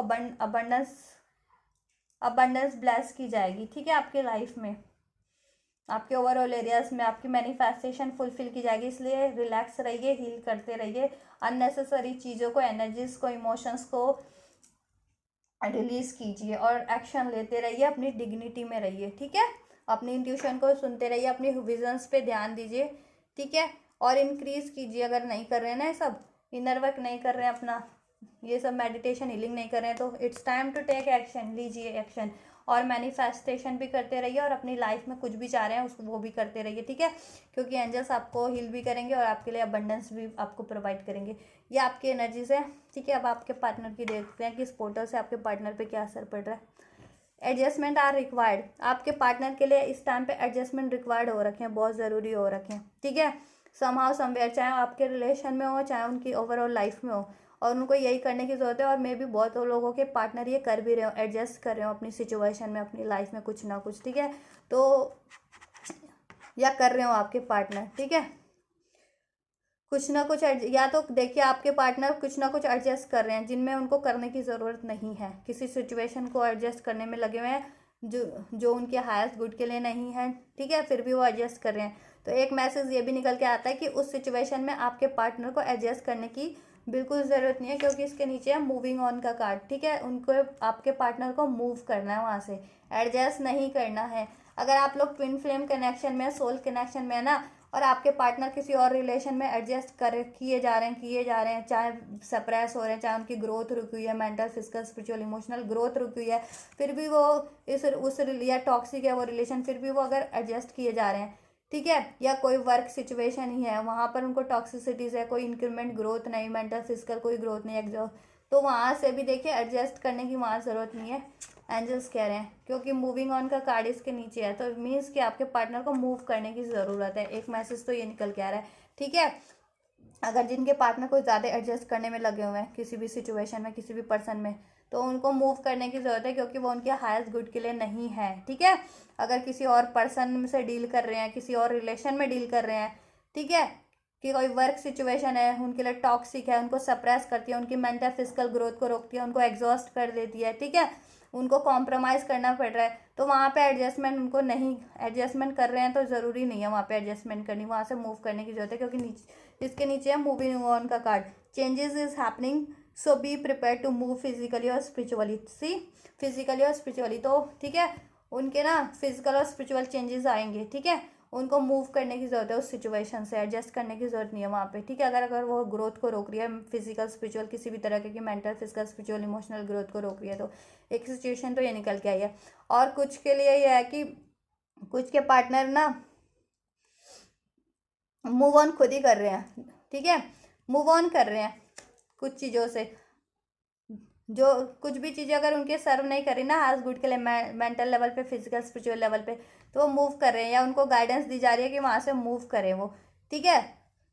Speaker 1: अबंडेंस ब्लेस की जाएगी, ठीक है, आपके लाइफ में, आपके ओवरऑल एरियाज में आपकी मैनिफेस्टेशन फुलफिल की जाएगी। इसलिए रिलैक्स रहिए, हील करते रहिए, अननेसेसरी चीज़ों को, एनर्जीज को, इमोशंस को रिलीज कीजिए, और एक्शन लेते रहिए, अपनी डिग्निटी में रहिए, ठीक है। अपनी इंट्यूशन को सुनते रहिए, अपनी विजन्स पे ध्यान दीजिए, ठीक है। और इंक्रीज कीजिए, अगर नहीं कर रहे हैं ना ये सब, इनर वर्क नहीं कर रहे हैं अपना, ये सब मेडिटेशन, हीलिंग नहीं कर रहे हैं, तो it's time to take action, लीजिए एक्शन, और मैनिफेस्टेशन भी करते रहिए, और अपनी लाइफ में कुछ भी चाह रहे हैं उसको वो भी करते रहिए, ठीक है। क्योंकि एंजल्स आपको हील भी करेंगे और आपके लिए अबंडेंस भी आपको प्रोवाइड करेंगे। ये आपकी एनर्जीज है, ठीक है। अब आपके पार्टनर की देखते हैं कि इस पोर्टल से आपके पार्टनर पे क्या असर पड़ रहा है। एडजस्टमेंट आर रिक्वायर्ड, आपके पार्टनर के लिए इस टाइम पे एडजस्टमेंट रिक्वायर्ड हो रखे हैं, बहुत ज़रूरी हो रखे हैं, ठीक है। समहाउ समवेयर, चाहे आपके रिलेशन में हो चाहे उनकी ओवरऑल लाइफ में हो, और उनको यही करने की ज़रूरत है। और मे भी बहुत लोगों के पार्टनर ये कर भी रहे हो, एडजस्ट कर रहे हो अपनी सिचुएशन में, अपनी लाइफ में कुछ ना कुछ, ठीक है। तो या कर रहे हो आपके पार्टनर, ठीक है, कुछ ना कुछ या तो देखिए आपके पार्टनर कुछ ना कुछ एडजस्ट कर रहे हैं जिनमें उनको करने की ज़रूरत नहीं है, किसी सिचुएशन को एडजस्ट करने में लगे हुए हैं जो उनके हाईएस्ट गुड के लिए नहीं है, ठीक है, फिर भी वो एडजस्ट कर रहे हैं। तो एक मैसेज ये भी निकल के आता है कि उस सिचुएशन में आपके पार्टनर को एडजस्ट करने की बिल्कुल ज़रूरत नहीं है, क्योंकि इसके नीचे है मूविंग ऑन का कार्ड, ठीक है। उनको आपके पार्टनर को मूव करना है वहाँ से, एडजस्ट नहीं करना है। अगर आप लोग ट्विन फ्लेम कनेक्शन में, सोल कनेक्शन में है ना, और आपके पार्टनर किसी और रिलेशन में एडजस्ट किए जा रहे हैं, चाहे सप्रेस हो रहे हैं, चाहे उनकी ग्रोथ रुकी हुई है, mental, physical, spiritual, emotional growth रुकी हुई है, फिर भी वो या टॉक्सिक है वो रिलेशन, फिर भी वो अगर एडजस्ट किए जा रहे हैं, ठीक है, या कोई वर्क सिचुएशन ही है वहाँ पर उनको टॉक्सिसिटीज़ है, कोई इंक्रीमेंट ग्रोथ नहीं, मेंटल फिजिकल कोई ग्रोथ नहीं, एग्जॉस्ट, तो वहाँ से भी देखिए एडजस्ट करने की वहाँ ज़रूरत नहीं है, एंजल्स कह रहे हैं, क्योंकि मूविंग ऑन का कार्ड इसके नीचे है। तो मीन्स कि आपके पार्टनर को मूव करने की ज़रूरत है, एक मैसेज तो ये निकल के आ रहा है, ठीक है। अगर जिनके पार्टनर को ज़्यादा एडजस्ट करने में लगे हुए हैं किसी भी सिचुएशन में, किसी भी पर्सन में, तो उनको मूव करने की ज़रूरत है, क्योंकि वो उनके हाईएस्ट गुड के लिए नहीं है, ठीक है। अगर किसी और पर्सन से डील कर रहे हैं, किसी और रिलेशन में डील कर रहे हैं, ठीक है, कि कोई वर्क सिचुएशन है उनके लिए टॉक्सिक है, उनको सप्रेस करती है, उनकी मेंटल फिजिकल ग्रोथ को रोकती है, उनको एग्जॉस्ट कर देती है, ठीक है, उनको कॉम्प्रोमाइज़ करना पड़ रहा है, तो वहाँ पे एडजस्टमेंट उनको नहीं, एडजस्टमेंट कर रहे हैं तो ज़रूरी नहीं है वहाँ पे एडजस्टमेंट करनी, वहाँ से मूव करने की जरूरत है, क्योंकि इसके नीचे है मूविंग ऑन का card, changes is happening, so be prepare to move physically और स्पिरिचुअली, सी फिजिकली और स्पिरिचुअली, तो ठीक है, उनके ना फिजिकल और स्पिरिचुअल चेंजेस आएंगे, ठीक है, उनको मूव करने की ज़रूरत है, उस सिचुएशन से एडजस्ट करने की ज़रूरत नहीं है वहाँ पे, ठीक है। अगर वो ग्रोथ को रोक रही है, फिजिकल स्पिरिचुअल किसी भी तरह की mental physical spiritual emotional growth को रोक रही है, तो एक सिचुएशन तो ये निकल के आई है। और कुछ के लिए ये है कि कुछ के पार्टनर ना मूव ऑन खुद ही कर रहे हैं, ठीक है, मूव ऑन कर रहे हैं कुछ चीज़ों से, जो कुछ भी चीज़ें अगर उनके सर्व नहीं करी ना हाईएस्ट गुड के लिए, मेंटल लेवल पे, फिजिकल स्पिरिचुअल लेवल पे, तो वो मूव कर रहे हैं, या उनको गाइडेंस दी जा रही है कि वहाँ से मूव करें वो, ठीक है,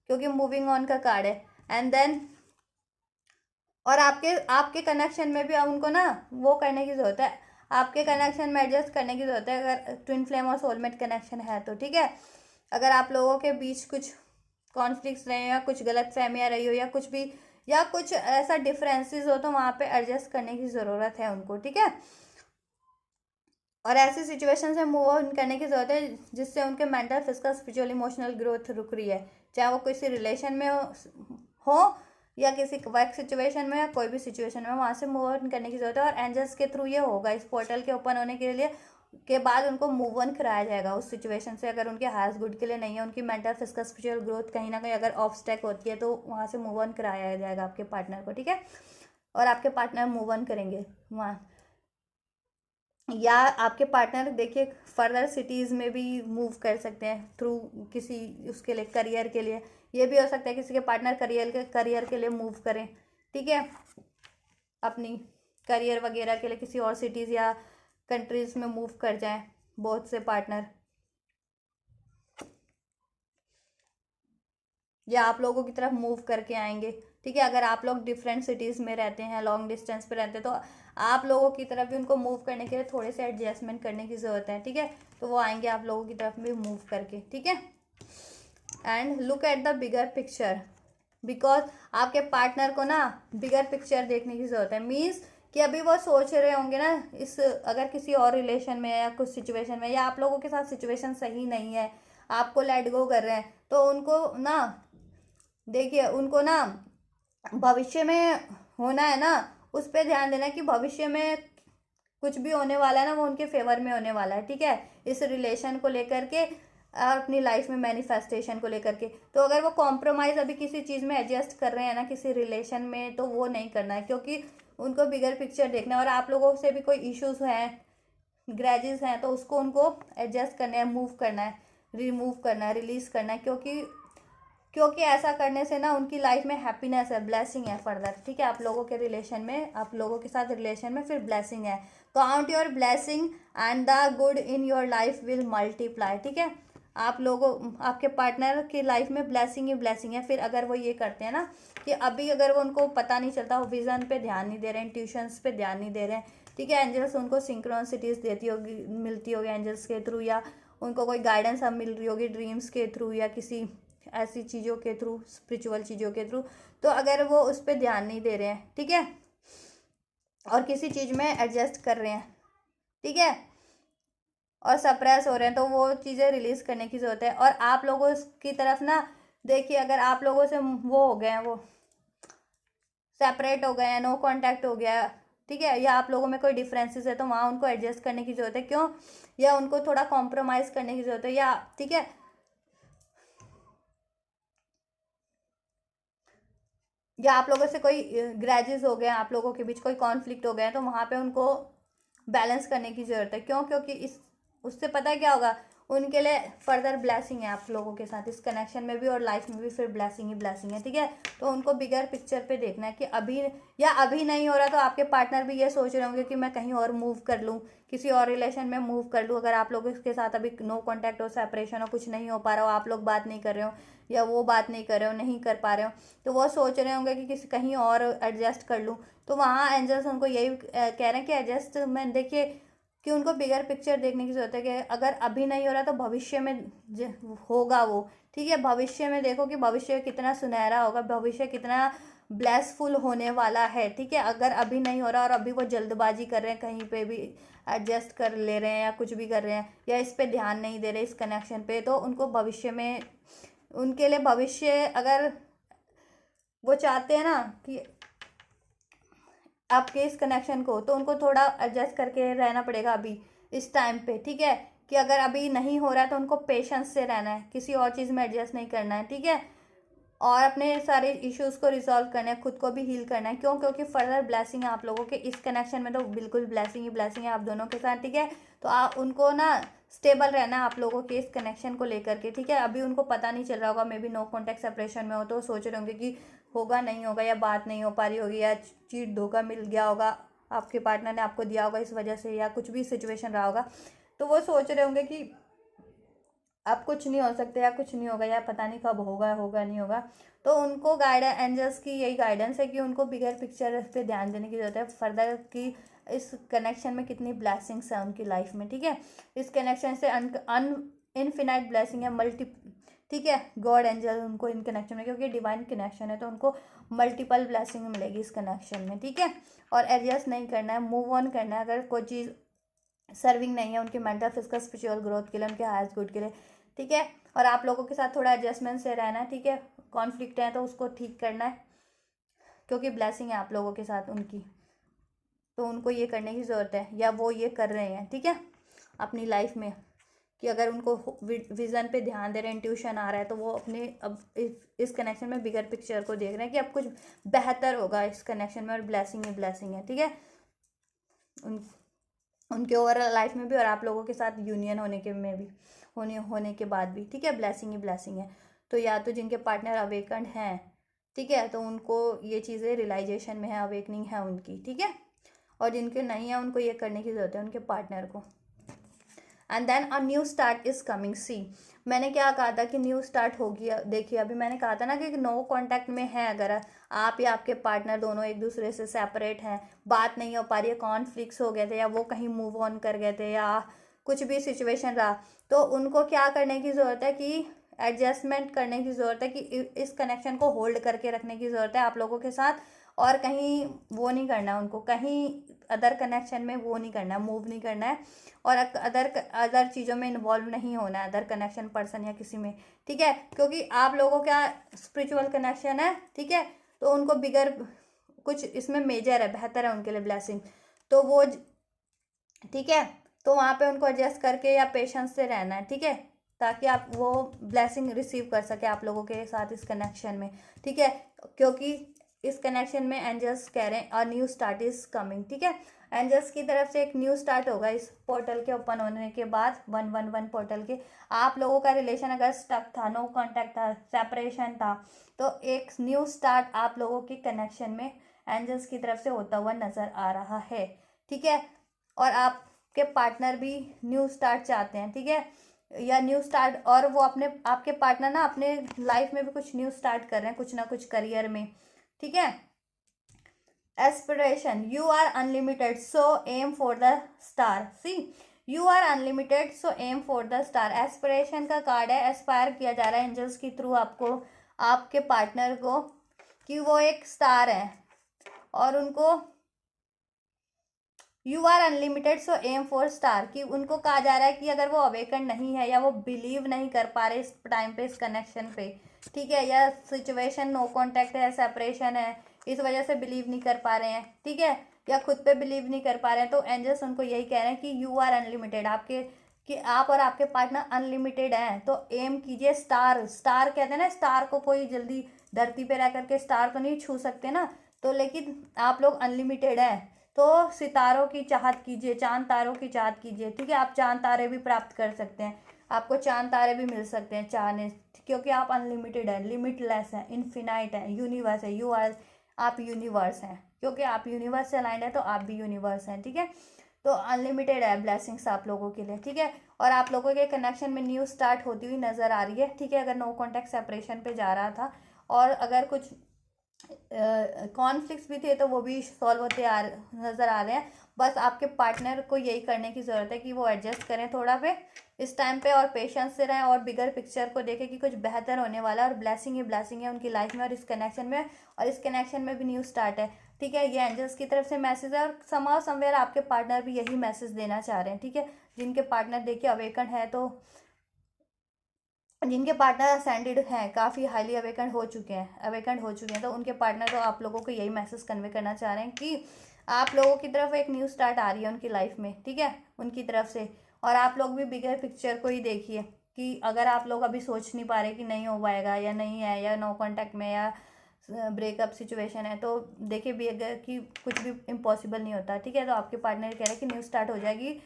Speaker 1: क्योंकि मूविंग ऑन का कार्ड है। एंड देन और आपके कनेक्शन में भी उनको ना वो करने की ज़रूरत है, आपके कनेक्शन में एडजस्ट करने की ज़रूरत है, अगर ट्विन फ्लेम और सोलमेट कनेक्शन है तो, ठीक है। अगर आप लोगों के बीच कुछ कॉन्फ्लिक्ट्स रहे या कुछ गलत फहमियाँ रही हो या कुछ भी, या कुछ ऐसा डिफरेंसेस हो, तो वहाँ पे एडजस्ट करने की ज़रूरत है उनको, ठीक है। और ऐसी सिचुएशन से मूव ऑन करने की ज़रूरत है जिससे उनके mental physical spiritual emotional growth रुक रही है, चाहे वो किसी रिलेशन में हो या किसी वर्क सिचुएशन में, या कोई भी सिचुएशन में, वहाँ से मूव ऑन करने की ज़रूरत है। और एंजल्स के थ्रू ये होगा, इस पोर्टल के ओपन होने के लिए के बाद उनको मूव ऑन कराया जाएगा उस सिचुएशन से, अगर उनके हाईएस्ट गुड के लिए नहीं है, उनकी मेंटल फिजिकल स्पिरिचुअल ग्रोथ कहीं ना कहीं अगर ऑब्स्टैक होती है, तो वहाँ से मूव ऑन कराया जाएगा आपके पार्टनर को, ठीक है। और आपके पार्टनर मूव ऑन करेंगे वहाँ, या आपके पार्टनर देखिए फर्दर सिटीज़ में भी मूव कर सकते हैं थ्रू किसी उसके लिए, करियर के लिए, ये भी हो सकता है किसी के पार्टनर करियर के लिए मूव करें, ठीक है, अपनी करियर वगैरह के लिए किसी और सिटीज़ या कंट्रीज़ में मूव कर जाएं बहुत से पार्टनर, या आप लोगों की तरफ मूव करके आएंगे, ठीक है। अगर आप लोग डिफरेंट सिटीज़ में रहते हैं, लॉन्ग डिस्टेंस पे रहते हैं, तो आप लोगों की तरफ भी उनको मूव करने के लिए थोड़े से एडजस्टमेंट करने की ज़रूरत है, ठीक है, तो वो आएंगे आप लोगों की तरफ भी मूव करके, ठीक है। And look at the bigger picture, because आपके पार्टनर को ना बिगर पिक्चर देखने की ज़रूरत है, मीन्स कि अभी वो सोच रहे होंगे ना, इस अगर किसी और रिलेशन में या कुछ सिचुएशन में, या आप लोगों के साथ सिचुएशन सही नहीं है, आपको लेट गो कर रहे हैं, तो उनको ना देखिए, उनको ना भविष्य में होना है ना, उस पर ध्यान देना कि भविष्य में कुछ भी होने वाला है ना, वो उनके फेवर में होने वाला है, ठीक है, इस रिलेशन को लेकर के और अपनी लाइफ में मैनिफेस्टेशन को लेकर के। तो अगर वो कॉम्प्रोमाइज़ अभी किसी चीज़ में एडजस्ट कर रहे हैं ना किसी रिलेशन में, तो वो नहीं करना है, क्योंकि उनको बिगर पिक्चर देखना है, और आप लोगों से भी कोई इश्यूज हैं, ग्रैजेस हैं, तो उसको उनको एडजस्ट करना है, मूव करना है, रिमूव करना है, रिलीज़ करना है, क्योंकि ऐसा करने से ना उनकी लाइफ में हैप्पीनेस है, ब्लेसिंग है फर्दर, ठीक है, आप लोगों के रिलेशन में, आप लोगों के साथ रिलेशन में फिर ब्लेसिंग है। Count your blessing and the good in your life will multiply, ठीक है। आप लोगों आपके पार्टनर की लाइफ में ब्लेसिंग ही ब्लेसिंग है। फिर अगर वो ये करते हैं ना कि अभी अगर वो उनको पता नहीं चलता, वो विजन पे ध्यान नहीं दे रहे हैं, ट्यूशंस पे ध्यान नहीं दे रहे हैं, ठीक है, एंजल्स उनको सिंक्रोनिसिटीज देती होगी, मिलती होगी एंजल्स के थ्रू, या उनको कोई गाइडेंस अब मिल रही होगी ड्रीम्स के थ्रू या किसी ऐसी चीज़ों के थ्रू, स्पिरिचुअल चीज़ों के थ्रू। तो अगर वो उस पर ध्यान नहीं दे रहे हैं, ठीक है, और किसी चीज़ में एडजस्ट कर रहे हैं, ठीक है, और सप्रेस हो रहे हैं, तो वो चीज़ें रिलीज करने की ज़रूरत है। और आप लोगों की तरफ ना देखिए, अगर आप लोगों से वो हो गए हैं, वो सेपरेट हो गए हैं, नो कांटेक्ट हो गया, ठीक है, या आप लोगों में कोई डिफरेंसेस है, तो वहाँ उनको एडजस्ट करने की ज़रूरत है। क्यों? या उनको थोड़ा कॉम्प्रोमाइज़ करने की ज़रूरत है, या ठीक है, या आप लोगों से कोई ग्रैजेस हो गए, आप लोगों के बीच कोई कॉन्फ्लिक्ट हो गया है, तो वहाँ पे उनको बैलेंस करने की ज़रूरत है। क्यों? क्योंकि इस उससे पता है क्या होगा, उनके लिए फर्दर ब्लेसिंग है आप लोगों के साथ, इस कनेक्शन में भी और लाइफ में भी फिर ब्लेसिंग ही ब्लेसिंग है, ठीक है। तो उनको बिगर पिक्चर पे देखना है कि अभी, या अभी नहीं हो रहा, तो आपके पार्टनर भी ये सोच रहे होंगे कि मैं कहीं और मूव कर लूँ, किसी और रिलेशन में मूव कर लूँ। अगर आप लोगों के साथ अभी नो कॉन्टैक्ट हो, सेपरेशन हो, कुछ नहीं हो पा रहा हो, आप लोग बात नहीं कर रहे हो, या वो बात नहीं कर रहे हो, नहीं कर पा रहे हो, तो वो सोच रहे होंगे कि किसी कहीं और एडजस्ट कर लूँ। तो वहाँ एंजल्स उनको यही कह रहे हैं कि एडजस्टमेंट देखिए, कि उनको बिगर पिक्चर देखने की ज़रूरत है कि अगर अभी नहीं हो रहा तो भविष्य में होगा वो, ठीक है। भविष्य में देखो कि भविष्य कितना सुनहरा होगा, भविष्य कितना ब्लेसफुल होने वाला है, ठीक है। अगर अभी नहीं हो रहा और अभी वो जल्दबाजी कर रहे हैं, कहीं पे भी एडजस्ट कर ले रहे हैं या कुछ भी कर रहे हैं, या इस पे ध्यान नहीं दे रहे इस कनेक्शन पे, तो उनको भविष्य में, उनके लिए भविष्य, अगर वो चाहते हैं ना कि आपके इस कनेक्शन को, तो उनको थोड़ा एडजस्ट करके रहना पड़ेगा अभी इस टाइम पे, ठीक है। कि अगर अभी नहीं हो रहा है तो उनको पेशेंस से रहना है, किसी और चीज़ में एडजस्ट नहीं करना है, ठीक है। और अपने सारे इश्यूज़ को रिजॉल्व करना है, खुद को भी हील करना है। क्यों? क्योंकि फर्दर ब्लेसिंग है आप लोगों के इस कनेक्शन में, तो बिल्कुल ब्लेसिंग ही ब्लेसिंग है आप दोनों के साथ, ठीक है। तो आप उनको ना स्टेबल रहना है आप लोगों के इस कनेक्शन को लेकर के, ठीक है। अभी उनको पता नहीं चल रहा होगा, maybe no contact separation में हो, तो सोच रहे होंगे कि होगा नहीं होगा, या बात नहीं हो पा रही होगी, या चीट धोखा मिल गया होगा, आपके पार्टनर ने आपको दिया होगा इस वजह से, या कुछ भी सिचुएशन रहा होगा। तो वो सोच रहे होंगे कि अब कुछ नहीं हो सकता, या कुछ नहीं होगा, या पता नहीं कब होगा, होगा नहीं होगा। तो उनको एंजल्स की यही गाइडेंस है कि उनको बिगर पिक्चर पे ध्यान देने की जरूरत है, फर्दर की इस कनेक्शन में कितनी ब्लेसिंग्स है उनकी लाइफ में, ठीक है। इस कनेक्शन से इनफिनाइट ब्लेसिंग है, ठीक है, गॉड एंजल उनको इन कनेक्शन में, क्योंकि डिवाइन कनेक्शन है, तो उनको मल्टीपल ब्लेसिंग मिलेगी इस कनेक्शन में, ठीक है। और एडजस्ट नहीं करना है, मूव ऑन करना है। अगर कोई चीज़ सर्विंग नहीं है उनकी मेंटल फिजिकल स्पिरिचुअल ग्रोथ के लिए, उनके हाईएस्ट गुड के लिए, ठीक है। और आप लोगों के साथ थोड़ा एडजस्टमेंट से रहना है, ठीक है। कॉन्फ्लिक्ट है तो उसको ठीक करना है, क्योंकि ब्लेसिंग है आप लोगों के साथ उनकी, तो उनको ये करने की ज़रूरत है, या वो ये कर रहे हैं, ठीक है, अपनी लाइफ में। कि अगर उनको विज़न पे ध्यान दे रहे हैं, इंट्यूशन आ रहा है, तो वो अपने अब इस कनेक्शन में बिगर पिक्चर को देख रहे हैं कि अब कुछ बेहतर होगा इस कनेक्शन में, और ब्लेसिंग ही ब्लेसिंग है, ठीक है, उनके ओवरऑल लाइफ में भी, और आप लोगों के साथ यूनियन होने के में भी, होने के बाद भी, ठीक है, ब्लेसिंग ही ब्लेसिंग है। तो या तो जिनके पार्टनर अवेकन्ड हैं, ठीक है, तो उनको ये चीज़ें रियलाइजेशन में है, अवेकनिंग है उनकी, ठीक है। और जिनके नहीं है उनको ये करने की ज़रूरत है उनके पार्टनर को। And then a new start is coming. See, मैंने क्या कहा था कि न्यू स्टार्ट होगी। देखिए अभी मैंने कहा था ना कि नो कांटेक्ट में है, अगर आप या आपके पार्टनर दोनों एक दूसरे से सेपरेट हैं, बात नहीं हो पा रही है, कॉन्फ्लिक्ट्स हो गए थे, या वो कहीं मूव ऑन कर गए थे, या कुछ भी सिचुएशन रहा, तो उनको क्या करने की ज़रूरत है कि एडजस्टमेंट करने की ज़रूरत है, कि इस कनेक्शन को होल्ड करके रखने की ज़रूरत है आप लोगों के साथ। और कहीं वो नहीं करना है उनको, कहीं अदर कनेक्शन में वो नहीं करना है, मूव नहीं करना है, और अदर चीज़ों में इन्वॉल्व नहीं होना है, अदर कनेक्शन पर्सन या किसी में, ठीक है। क्योंकि आप लोगों का स्पिरिचुअल कनेक्शन है, ठीक है, तो उनको बिगर कुछ इसमें मेजर है, बेहतर है उनके लिए ब्लेसिंग, तो वो ठीक है। तो वहाँ पे उनको एडजस्ट करके या पेशेंस से रहना है, ठीक है, ताकि आप वो ब्लेसिंग रिसीव कर सके आप लोगों के साथ इस कनेक्शन में, ठीक है। क्योंकि इस कनेक्शन में एंजल्स कह रहे हैं अ न्यू स्टार्ट इज कमिंग, ठीक है। एंजल्स की तरफ से एक न्यू स्टार्ट होगा इस पोर्टल के ओपन होने के बाद, 111 पोर्टल के। आप लोगों का रिलेशन अगर स्टक था, नो कांटेक्ट था, सेपरेशन था, तो एक न्यू स्टार्ट आप लोगों के कनेक्शन में एंजल्स की तरफ से होता हुआ नजर आ रहा है, ठीक है। और आपके पार्टनर भी न्यू स्टार्ट चाहते हैं, ठीक है। या न्यू स्टार्ट, और वो अपने आपके पार्टनर ना अपने लाइफ में भी कुछ न्यू स्टार्ट कर रहे हैं, कुछ ना कुछ करियर में, ठीक है। Aspiration, you are unlimited so aim for the star. See, you are unlimited so aim for the star. Aspiration का कार्ड है, एस्पायर किया जा रहा है एंजल्स के थ्रू आपको, आपके पार्टनर को, कि वो एक स्टार है और उनको you are unlimited so aim for star, कि उनको कहा जा रहा है कि अगर वो अवेकन नहीं है या वो बिलीव नहीं कर पा रहे इस टाइम पे इस कनेक्शन पे, ठीक है, या सिचुएशन नो कांटेक्ट है, सेपरेशन है, इस वजह से बिलीव नहीं कर पा रहे हैं, ठीक है, या खुद पे बिलीव नहीं कर पा रहे हैं, तो एंजल्स उनको यही कह रहे हैं कि यू आर अनलिमिटेड, आपके कि आप और आपके पार्टनर अनलिमिटेड हैं। तो एम कीजिए स्टार। स्टार कहते हैं ना, स्टार को कोई जल्दी धरती पे रह करके स्टार तो नहीं छू सकते ना, तो लेकिन आप लोग अनलिमिटेड हैं, तो सितारों की चाहत कीजिए, चांद तारों की चाहत कीजिए, ठीक है। आप चांद तारे भी प्राप्त कर सकते हैं, आपको चांद तारे भी मिल सकते हैं चाहने, क्योंकि आप अनलिमिटेड हैं, लिमिटलेस हैं, इन्फिनाइट हैं, यूनिवर्स है, यू आर, आप यूनिवर्स हैं, क्योंकि आप यूनिवर्स से अलाइंड है तो आप भी यूनिवर्स हैं, ठीक है। तो अनलिमिटेड है ब्लेसिंग्स आप लोगों के लिए, ठीक है। और आप लोगों के कनेक्शन में न्यू स्टार्ट होती हुई नज़र आ रही है, ठीक है। अगर नो कॉन्टैक्ट सेपरेशन पे जा रहा था और अगर कुछ कॉन्फ्लिक्ट्स भी थे तो वो भी सॉल्व होते नज़र आ रहे हैं। बस आपके पार्टनर को यही करने की ज़रूरत है कि वो एडजस्ट करें थोड़ा पे इस टाइम पे, और पेशेंस से रहें और बिगर पिक्चर को देखें कि कुछ बेहतर होने वाला है, और ब्लेसिंग ही ब्लेसिंग है उनकी लाइफ में और इस कनेक्शन में, और इस कनेक्शन में भी न्यू स्टार्ट है, ठीक है। ये एंजल्स की तरफ से मैसेज है, और समाव समवेयर आपके पार्टनर भी यही मैसेज देना चाह रहे हैं, ठीक है। जिनके पार्टनर देखिए अवेकन है, तो जिनके पार्टनर असेंडेड हैं, काफ़ी हाईली अवेकन हो चुके हैं, तो उनके पार्टनर तो आप लोगों को यही मैसेज कन्वे करना चाह रहे हैं कि आप लोगों की तरफ एक न्यू स्टार्ट आ रही है उनकी लाइफ में, ठीक है, उनकी तरफ से। और आप लोग भी बिगर पिक्चर को ही देखिए कि अगर आप लोग अभी सोच नहीं पा रहे कि नहीं हो पाएगा या नहीं है, या नो कॉन्टैक्ट में, या ब्रेकअप सिचुएशन है, तो देखिए भी अगर कि कुछ भी इम्पॉसिबल नहीं होता, ठीक है। तो आपके पार्टनर कह रहे हैं कि न्यू स्टार्ट हो जाएगी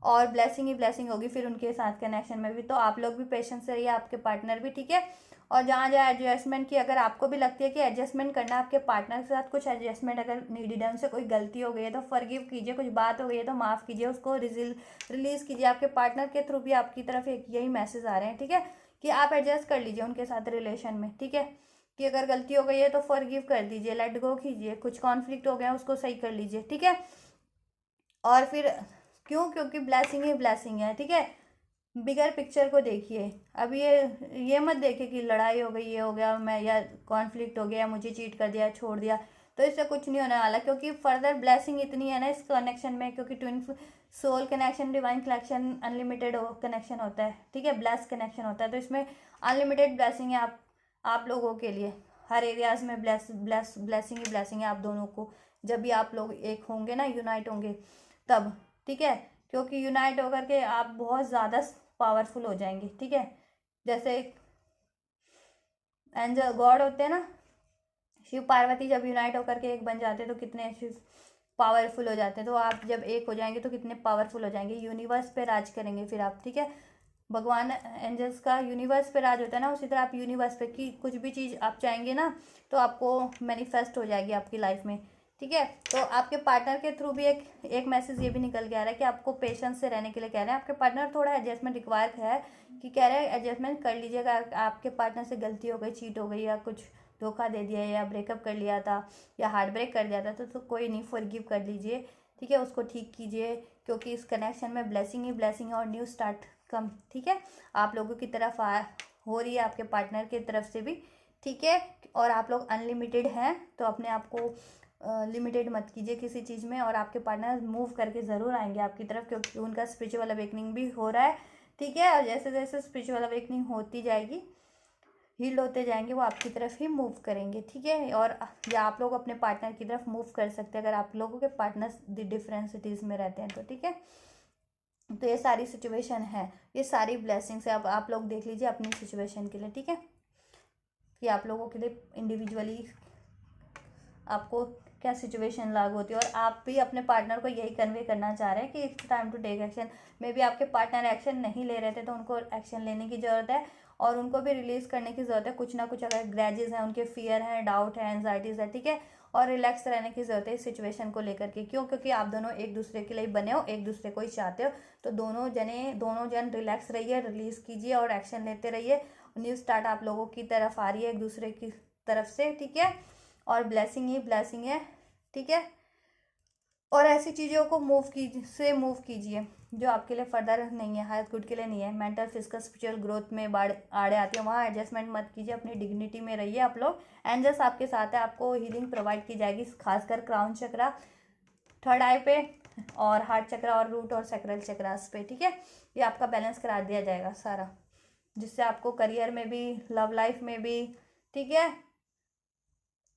Speaker 1: और ब्लेसिंग ही ब्लेसिंग होगी फिर उनके साथ कनेक्शन में भी। तो आप लोग भी पेशेंस से रहिए, आपके पार्टनर भी, ठीक है। और जहाँ जहाँ एडजस्टमेंट की, अगर आपको भी लगती है कि एडजस्टमेंट करना आपके पार्टनर के साथ, कुछ एडजस्टमेंट अगर नीडेड है, उनसे कोई गलती हो गई है तो फॉरगिव कीजिए, कुछ बात हो गई है तो माफ़ कीजिए, उसको रिलीज़ कीजिए। आपके पार्टनर के थ्रू भी आपकी तरफ एक यही मैसेज आ रहे हैं, ठीक है, कि आप एडजस्ट कर लीजिए उनके साथ रिलेशन में, ठीक है, कि अगर गलती हो गई है तो फॉरगिव कर दीजिए, लेट गो कीजिए, कुछ कॉन्फ्लिक्ट हो गया उसको सही कर लीजिए, ठीक है। और फिर क्यों, क्योंकि ब्लेसिंग ही ब्लेसिंग है, ठीक है। बिगर पिक्चर को देखिए, अब ये मत देखिए कि लड़ाई हो गई, ये हो गया, मैं या कॉन्फ्लिक्ट हो गया, मुझे चीट कर दिया, छोड़ दिया, तो इससे कुछ नहीं होने वाला, क्योंकि फर्दर ब्लेसिंग इतनी है ना इस कनेक्शन में, क्योंकि twin soul connection, divine connection, unlimited connection होता है, ठीक है, ब्लेस कनेक्शन होता है, तो इसमें अनलिमिटेड ब्लेसिंग है आप लोगों के लिए, हर एरियाज में ब्लेसिंग ही ब्लेसिंग है आप दोनों को, जब भी आप लोग एक होंगे ना, यूनाइट होंगे तब, ठीक है, क्योंकि यूनाइट होकर के आप बहुत ज़्यादा पावरफुल हो जाएंगे, ठीक है। जैसे एंजल गॉड होते हैं ना, शिव पार्वती जब यूनाइट होकर के एक बन जाते हैं तो कितने शिव पावरफुल हो जाते हैं, तो आप जब एक हो जाएंगे तो कितने पावरफुल हो जाएंगे, यूनिवर्स पे राज करेंगे फिर आप, ठीक है। भगवान एंजल्स का यूनिवर्स पे राज होता है ना, उसी तरह आप यूनिवर्स पे की कुछ भी चीज़ आप चाहेंगे ना तो आपको मैनिफेस्ट हो जाएगी आपकी लाइफ में, ठीक है। तो आपके पार्टनर के थ्रू भी एक मैसेज ये भी निकल के आ रहा है कि आपको पेशेंस से रहने के लिए कह रहे हैं। आपके पार्टनर थोड़ा एडजस्टमेंट रिक्वायर है, कि कह रहे हैं एडजस्टमेंट कर लीजिएगा, आपके पार्टनर से गलती हो गई, चीट हो गई, या कुछ धोखा दे दिया, या ब्रेकअप कर लिया था, या हार्ट ब्रेक कर दिया था, तो कोई नहीं, फॉरगिव कर लीजिए, ठीक है, उसको ठीक कीजिए, क्योंकि इस कनेक्शन में ब्लेसिंग ही ब्लेसिंग है और न्यू स्टार्ट कम, ठीक है, आप लोगों की तरफ हो रही है, आपके पार्टनर की तरफ से भी, ठीक है। और आप लोग अनलिमिटेड हैं, तो अपने आप को लिमिटेड मत कीजिए किसी चीज़ में, और आपके पार्टनर मूव करके ज़रूर आएंगे आपकी तरफ, क्योंकि उनका स्पिरिचुअल अवेकनिंग भी हो रहा है, ठीक है। और जैसे जैसे स्पिरिचुअल अवेकनिंग होती जाएगी, हील्ड होते जाएंगे, वो आपकी तरफ ही मूव करेंगे, ठीक है। और या आप लोग अपने पार्टनर की तरफ मूव कर सकते हैं अगर आप लोगों के पार्टनर्स डिफरेंट सिटीज़ में रहते हैं तो, ठीक है। तो ये सारी सिचुएशन है, ये सारी ब्लेसिंग्स है, अब आप लोग देख लीजिए अपनी सिचुएशन के लिए, ठीक है, कि आप लोगों के लिए इंडिविजुअली आपको क्या सिचुएशन लागू होती है। और आप भी अपने पार्टनर को यही कन्वे करना चाह रहे हैं कि it's time to take action. Maybe आपके पार्टनर एक्शन नहीं ले रहे थे तो उनको एक्शन लेने की ज़रूरत है, और उनको भी रिलीज़ करने की ज़रूरत है, कुछ ना कुछ अगर ग्रैजेस हैं, उनके फियर हैं, डाउट है, एनजाइटीज़ है, ठीक है। और रिलैक्स रहने की ज़रूरत है इस सिचुएशन को लेकर के। क्यों? क्योंकि आप दोनों एक दूसरे के लिए बने हो, एक दूसरे को ही चाहते हो। तो दोनों जन रिलैक्स रहिए, रिलीज़ कीजिए और एक्शन लेते रहिए। न्यू स्टार्ट आप लोगों की तरफ आ रही है एक दूसरे की तरफ से, ठीक है। और ब्लेसिंग ही ब्लेसिंग है, ठीक है। और ऐसी चीज़ों को मूव कीजिए जो आपके लिए फर्दर नहीं है, हायर गुड के लिए नहीं है। मेंटल, फिजिकल, स्पिरिचुअल ग्रोथ में आड़े आती है, वहाँ एडजस्टमेंट मत कीजिए, अपनी डिग्निटी में रहिए आप लोग। एंजल्स आपके साथ है, आपको हीलिंग प्रोवाइड की जाएगी, खासकर क्राउन चक्रा, थर्ड आई पे और हार्ट चक्रा और रूट और सैक्रल चक्रास पे, ठीक है। ये आपका बैलेंस करा दिया जाएगा सारा, जिससे करियर में भी, लव लाइफ में भी, ठीक है,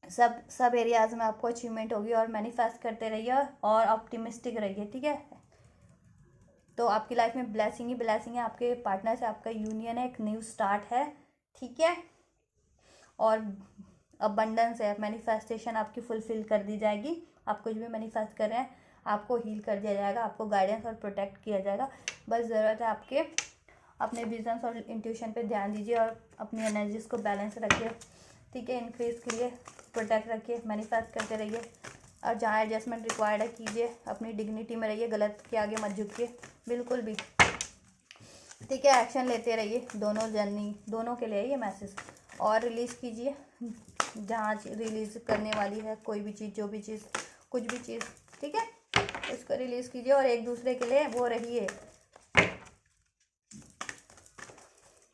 Speaker 1: सब एरियाज में आपको अचीवमेंट होगी। और मैनिफेस्ट करते रहिए और ऑप्टिमिस्टिक रहिए, ठीक है। तो आपकी लाइफ में ब्लेसिंग ही ब्लेसिंग है, आपके पार्टनर से आपका यूनियन है, एक न्यू स्टार्ट है, ठीक है। और अबंडेंस है, मैनिफेस्टेशन आपकी फुलफिल कर दी जाएगी। आप कुछ भी मैनिफेस्ट कर रहे हैं आपको हील कर दिया जाएगा, आपको गाइडेंस और प्रोटेक्ट किया जाएगा। बस ज़रूरत है आपके अपने विजन्स और इंट्यूशन पे ध्यान दीजिए और अपनी एनर्जीज को बैलेंस रखिए, ठीक है। इंक्रीज करिए, प्रोटेक्ट रखिए, मैनिफेस्ट करते रहिए। और जहाँ एडजस्टमेंट रिक्वायर्ड है कीजिए, अपनी डिग्निटी में रहिए, गलत के आगे मत झुकिए बिल्कुल भी, ठीक है। एक्शन लेते रहिए, दोनों के लिए ये मैसेज। और रिलीज़ कीजिए जहाँ रिलीज़ करने वाली है कोई भी चीज़, जो भी चीज़, कुछ भी चीज़, ठीक है, इसको रिलीज़ कीजिए। और एक दूसरे के लिए वो रहिए,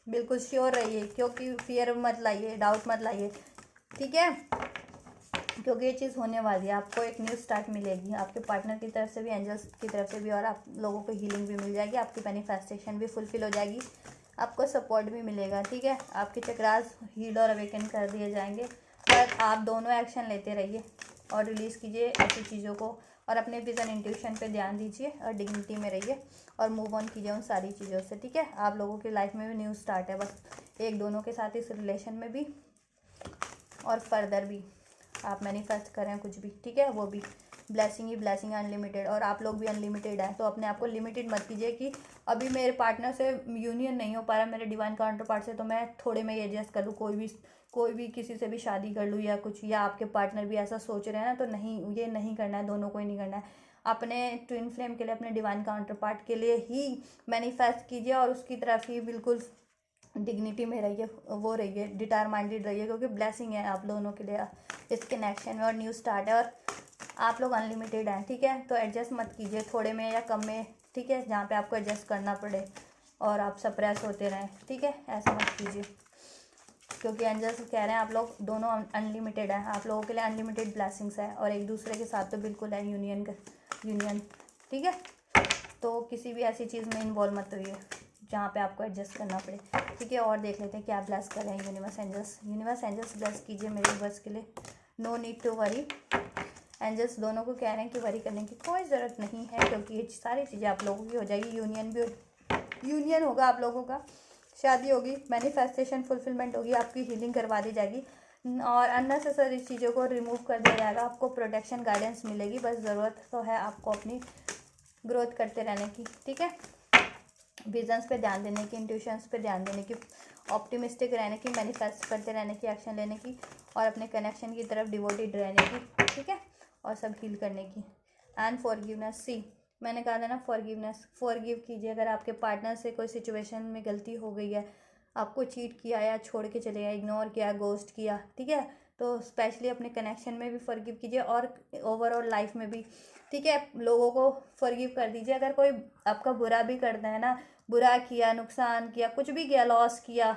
Speaker 1: बिल्कुल श्योर रहिए, क्योंकि फियर मत लाइए, डाउट मत लाइए, ठीक है। क्योंकि ये चीज़ होने वाली है, आपको एक न्यू स्टार्ट मिलेगी, आपके पार्टनर की तरफ से भी, एंजल्स की तरफ से भी, और आप लोगों को हीलिंग भी मिल जाएगी, आपकी मैनिफेस्टेशन भी फुलफिल हो जाएगी, आपको सपोर्ट भी मिलेगा, ठीक है। आपके चक्रास हील और अवेकन कर दिए जाएंगे। बस आप दोनों एक्शन लेते रहिए और रिलीज़ कीजिए ऐसी चीज़ों को, और अपने विजन इंट्यूशन पे ध्यान दीजिए और डिग्निटी में रहिए और मूव ऑन कीजिए उन सारी चीज़ों से, ठीक है। आप लोगों की लाइफ में भी न्यू स्टार्ट है, बस एक दोनों के साथ, इस रिलेशन में भी और फर्दर भी आप मैनिफेस्ट करें कुछ भी, ठीक है, वो भी ब्लेसिंग ही ब्लेसिंग है, अनलिमिटेड। और आप लोग भी अनलिमिटेड हैं, तो अपने आप को लिमिटेड मत कीजिए कि अभी मेरे पार्टनर से यूनियन नहीं हो पा रहा, मेरे डिवाइन काउंटर पार्ट से, तो मैं थोड़े में एडजस्ट कर लूँ, कोई भी किसी से भी शादी कर लूँ या कुछ, या आपके पार्टनर भी ऐसा सोच रहे हैं ना, तो नहीं, ये नहीं करना है, दोनों को ही नहीं करना है। अपने ट्विन फ्लेम के लिए, अपने डिवाइन काउंटर पार्ट के लिए ही मैनिफेस्ट कीजिए और उसकी तरफ ही बिल्कुल डिग्निटी में रहिए, वो रहिए, डिटरमाइंडेड रहिए, क्योंकि ब्लेसिंग है आप दोनों के लिए इस कनेक्शन में, और न्यू स्टार्ट है, और आप लोग अनलिमिटेड हैं, ठीक है। तो एडजस्ट मत कीजिए थोड़े में या कम में, ठीक है, जहाँ पे आपको एडजस्ट करना पड़े और आप सप्रेस होते रहें, ठीक है, ऐसा मत कीजिए। क्योंकि एंजल्स कह रहे हैं आप लोग दोनों अनलिमिटेड हैं, आप लोगों के लिए अनलिमिटेड ब्लेसिंग्स है, और एक दूसरे के साथ तो बिल्कुल है यूनियन, ठीक है। तो किसी भी ऐसी चीज़ में इन्वॉल्व मत होइए जहाँ पे आपको एडजस्ट करना पड़े, ठीक है। और देख लेते हैं क्या ब्लेस कर रहे हैं यूनिवर्स एंजल्स ब्लेस कीजिए मेरे वर्स के लिए। No need to worry, angels दोनों को कह रहे हैं कि वरी करने की कोई ज़रूरत नहीं है, क्योंकि ये सारी चीज़ें आप लोगों की हो जाएगी, यूनियन होगा आप लोगों का, शादी होगी, मैनिफेस्टेशन फुलफिलमेंट होगी, आपकी हीलिंग करवा दी जाएगी, और अननेसेसरी चीज़ों को रिमूव कर दिया जाएगा, आपको प्रोटेक्शन गाइडेंस मिलेगी। बस ज़रूरत तो है आपको अपनी ग्रोथ करते रहने की, ठीक है, विजन्स पे ध्यान देने की, इंट्यूशंस पे ध्यान देने की, ऑप्टिमिस्टिक रहने की, मैनिफेस्ट करते रहने की, एक्शन लेने की, और अपने कनेक्शन की तरफ डिवोटेड रहने की, ठीक है, और सब हील करने की। एंड फॉरगिवनेस, सी मैंने कहा था ना, फॉरगिव कीजिए। अगर आपके पार्टनर से कोई सिचुएशन में गलती हो गई है, आपको चीट किया या छोड़ के चले गया, इग्नोर किया, गोस्ट किया, ठीक है, तो स्पेशली अपने कनेक्शन में भी फॉरगिव कीजिए और ओवरऑल लाइफ में भी, ठीक है, लोगों को फॉरगिव कर दीजिए। अगर कोई आपका बुरा भी करता है ना, बुरा किया, नुकसान किया, कुछ भी किया, लॉस किया,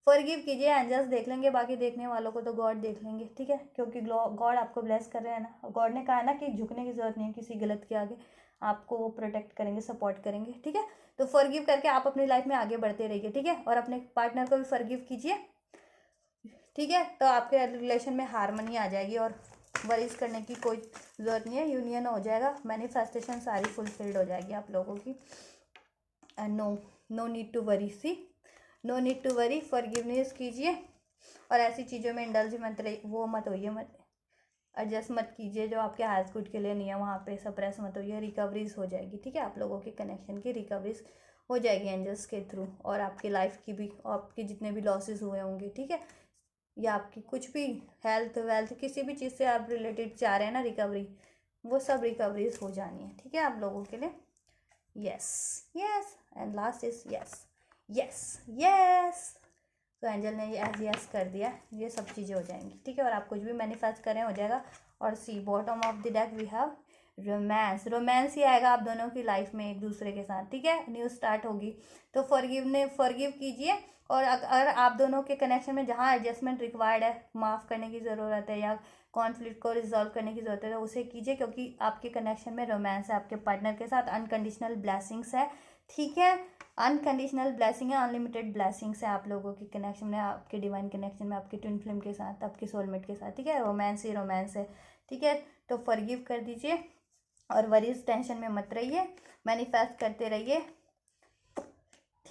Speaker 1: फॉरगिव कीजिए, एंजल्स देख लेंगे, बाकी देखने वालों को तो गॉड देख लेंगे, ठीक है, क्योंकि गॉड आपको ब्लेस कर रहे हैं ना, गॉड ने कहा है ना कि झुकने की जरूरत नहीं है किसी गलत के आगे, आपको वो प्रोटेक्ट करेंगे, सपोर्ट करेंगे, ठीक है। तो फॉरगिव करके आप अपनी लाइफ में आगे बढ़ते रहिए, ठीक है, और अपने पार्टनर को भी फॉरगिव कीजिए, ठीक है। तो आपके रिलेशन में हारमनी आ जाएगी और वरीज करने की कोई ज़रूरत नहीं है, यूनियन हो जाएगा, मैनिफेस्टेशन सारी फुलफिल्ड हो जाएगी आप लोगों की। And no need to worry, see no need to worry, forgiveness कीजिए और ऐसी चीज़ों में इंडल्ज मत होइए, एडजस्ट मत कीजिए जो आपके हाथ गुड के लिए नहीं है, वहाँ पे सप्रेस मत होइए, रिकवरीज हो जाएगी, ठीक है, आप लोगों के कनेक्शन की रिकवरीज हो जाएगी एंजल्स के थ्रू, और आपकी लाइफ की भी, आपके जितने भी लॉसेस हुए होंगे, ठीक है, या आपकी कुछ भी हेल्थ वेल्थ किसी भी चीज़ से आप रिलेटेड चाह रहे हैं ना रिकवरी, वो सब रिकवरीज हो जानी है, ठीक है आप लोगों के लिए। Yes yes and last is yes yes yes. तो एंजल ने ये यस कर दिया, ये सब चीज़ें हो जाएंगी, ठीक है। और आप कुछ भी मैनिफेस्ट करें हो जाएगा। और see bottom of the deck we have romance. Romance ही आएगा आप दोनों की लाइफ में एक दूसरे के साथ, ठीक है। न्यू स्टार्ट होगी तो फॉरगिव कीजिए। और अगर आप दोनों के कनेक्शन में जहाँ एडजस्टमेंट रिक्वायर्ड है, माफ़ करने की ज़रूरत है या कॉन्फ्लिक्ट को रिजॉल्व करने की ज़रूरत है, तो उसे कीजिए, क्योंकि आपके कनेक्शन में रोमांस है आपके पार्टनर के साथ, अनकंडीशनल ब्लेसिंग्स है, ठीक है। अनकंडीशनल ब्लेसिंग है, अनलिमिटेड ब्लेसिंग्स है आप लोगों के कनेक्शन में, आपके डिवाइन कनेक्शन में, आपके ट्विन फ्लेम के साथ, आपके सोलमेट के साथ, ठीक है। रोमांस ही रोमांस है, ठीक है। तो फॉरगिव कर दीजिए और वरीज टेंशन में मत रहिए, मैनिफेस्ट करते रहिए,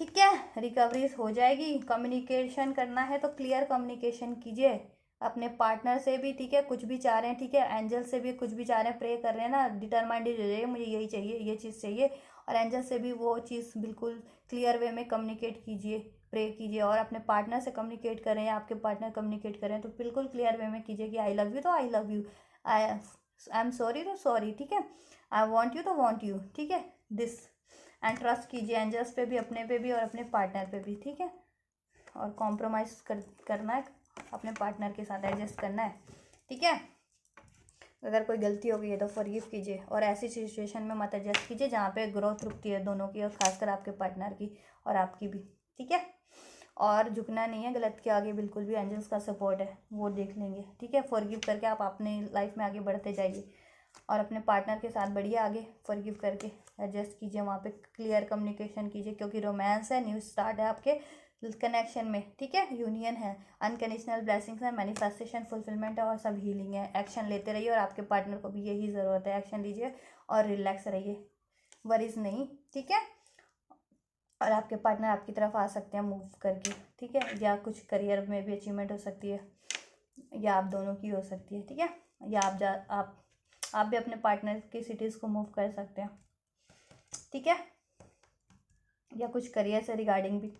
Speaker 1: ठीक है। रिकवरीज हो जाएगी। कम्युनिकेशन करना है तो क्लियर कम्युनिकेशन कीजिए अपने पार्टनर से भी, ठीक है। कुछ भी चाह रहे हैं, ठीक है, एंजल से भी कुछ भी चाह रहे हैं, प्रे कर रहे हैं ना, डिटरमाइंड हो जाइए मुझे यही चाहिए, ये चीज़ चाहिए, और एंजल से भी वो चीज़ बिल्कुल क्लियर वे में कम्युनिकेट कीजिए, प्रे कीजिए। और अपने पार्टनर से कम्युनिकेट करें या आपके पार्टनर कम्युनिकेट करें तो बिल्कुल क्लियर वे में कीजिए कि आई लव यू तो I love you, I am sorry तो सॉरी, ठीक है, आई वॉन्ट यू तो वॉन्ट यू, ठीक है, दिस। एंड ट्रस्ट कीजिए एंजल्स पे भी, अपने पे भी और अपने पार्टनर पे भी, ठीक है। और कॉम्प्रोमाइज़ करना है, अपने पार्टनर के साथ एडजस्ट करना है, ठीक है। अगर कोई गलती हो गई है तो फॉरगिव कीजिए और ऐसी सिचुएशन में मत एडजस्ट कीजिए जहाँ पे ग्रोथ रुकती है दोनों की, और खासकर आपके पार्टनर की और आपकी भी, ठीक है। और झुकना नहीं है गलत के आगे बिल्कुल भी, एंजल्स का सपोर्ट है, वो देख लेंगे, ठीक है। फॉरगिव करके आप अपनी लाइफ में आगे बढ़ते जाइए और अपने पार्टनर के साथ बढ़िए आगे, फॉरगिव करके एडजस्ट कीजिए, वहाँ पे क्लियर कम्युनिकेशन कीजिए, क्योंकि रोमांस है, न्यू स्टार्ट है आपके कनेक्शन में, ठीक है। यूनियन है, अनकंडीशनल ब्लेसिंग्स है, मैनिफेस्टेशन, फुलफिलमेंट है और सब हीलिंग है। एक्शन लेते रहिए और आपके पार्टनर को भी यही ज़रूरत है, एक्शन लीजिए और रिलैक्स रहिए, वरीज नहीं, ठीक है। और आपके पार्टनर आपकी तरफ आ सकते हैं मूव करके, ठीक है, या कुछ करियर में भी अचीवमेंट हो सकती है, या आप दोनों की हो सकती है, ठीक है। या आप भी अपने पार्टनर की सिटीज़ को मूव कर सकते हैं, ठीक है, या कुछ करियर से रिगार्डिंग भी।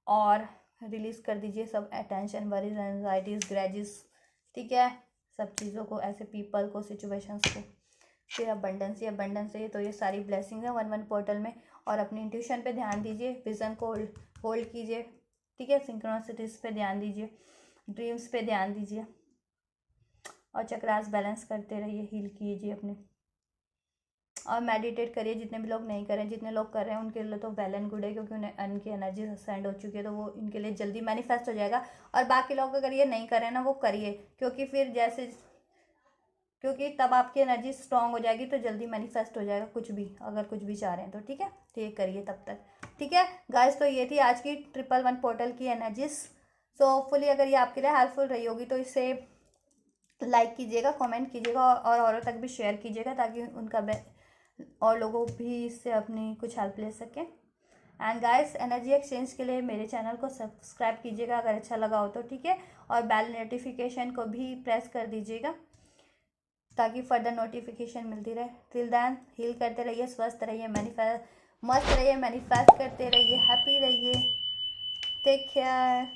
Speaker 1: और रिलीज़ कर दीजिए सब टेंशन, वरीज, एंजाइटीज़, ग्रेजेस, ठीक है, सब चीज़ों को, ऐसे पीपल को, सिचुएशंस को। फिर अबंडेंस चाहिए तो ये सारी ब्लेसिंग है 1-1 पोर्टल में। और अपनी इंट्यूशन पे ध्यान दीजिए, विज़न को होल्ड कीजिए, ठीक है, सिंक्रोनिसिटीज़ पे ध्यान दीजिए, ड्रीम्स पे ध्यान दीजिए और चक्रास बैलेंस करते रहिए, हील कीजिए अपने। और मेडिटेट करिए, जितने भी लोग नहीं कर रहे हैं, जितने लोग कर रहे हैं उनके लिए तो वेल एंड गुड है, क्योंकि उन्हें उनकी एनर्जी सेंड हो चुकी है, तो वो इनके लिए जल्दी मैनिफेस्ट हो जाएगा। और बाकी लोग अगर ये नहीं कर रहे हैं ना, वो करिए, क्योंकि फिर क्योंकि तब आपकी एनर्जी स्ट्रांग हो जाएगी तो जल्दी मैनिफेस्ट हो जाएगा कुछ भी, अगर कुछ भी चाह रहे हैं तो, ठीक है। तो ये करिए तब तक, ठीक है गाइस। तो ये थी आज की 111 पोर्टल की एनर्जीज। सो होपफुली अगर ये आपके लिए हेल्पफुल रही होगी तो इसे लाइक कीजिएगा, कमेंट कीजिएगा और औरों तक भी शेयर कीजिएगा, ताकि उनका और लोगों भी इससे अपनी कुछ हेल्प ले सकें। एंड गाइस, एनर्जी एक्सचेंज के लिए मेरे चैनल को सब्सक्राइब कीजिएगा अगर अच्छा लगा हो तो, ठीक है। और बेल नोटिफिकेशन को भी प्रेस कर दीजिएगा ताकि फर्दर नोटिफिकेशन मिलती रहे। टिल देन हील करते रहिए, स्वस्थ रहिए, मस्त रहिए, मैनिफेस्ट करते रहिए, हैप्पी रहिए, टेक केयर।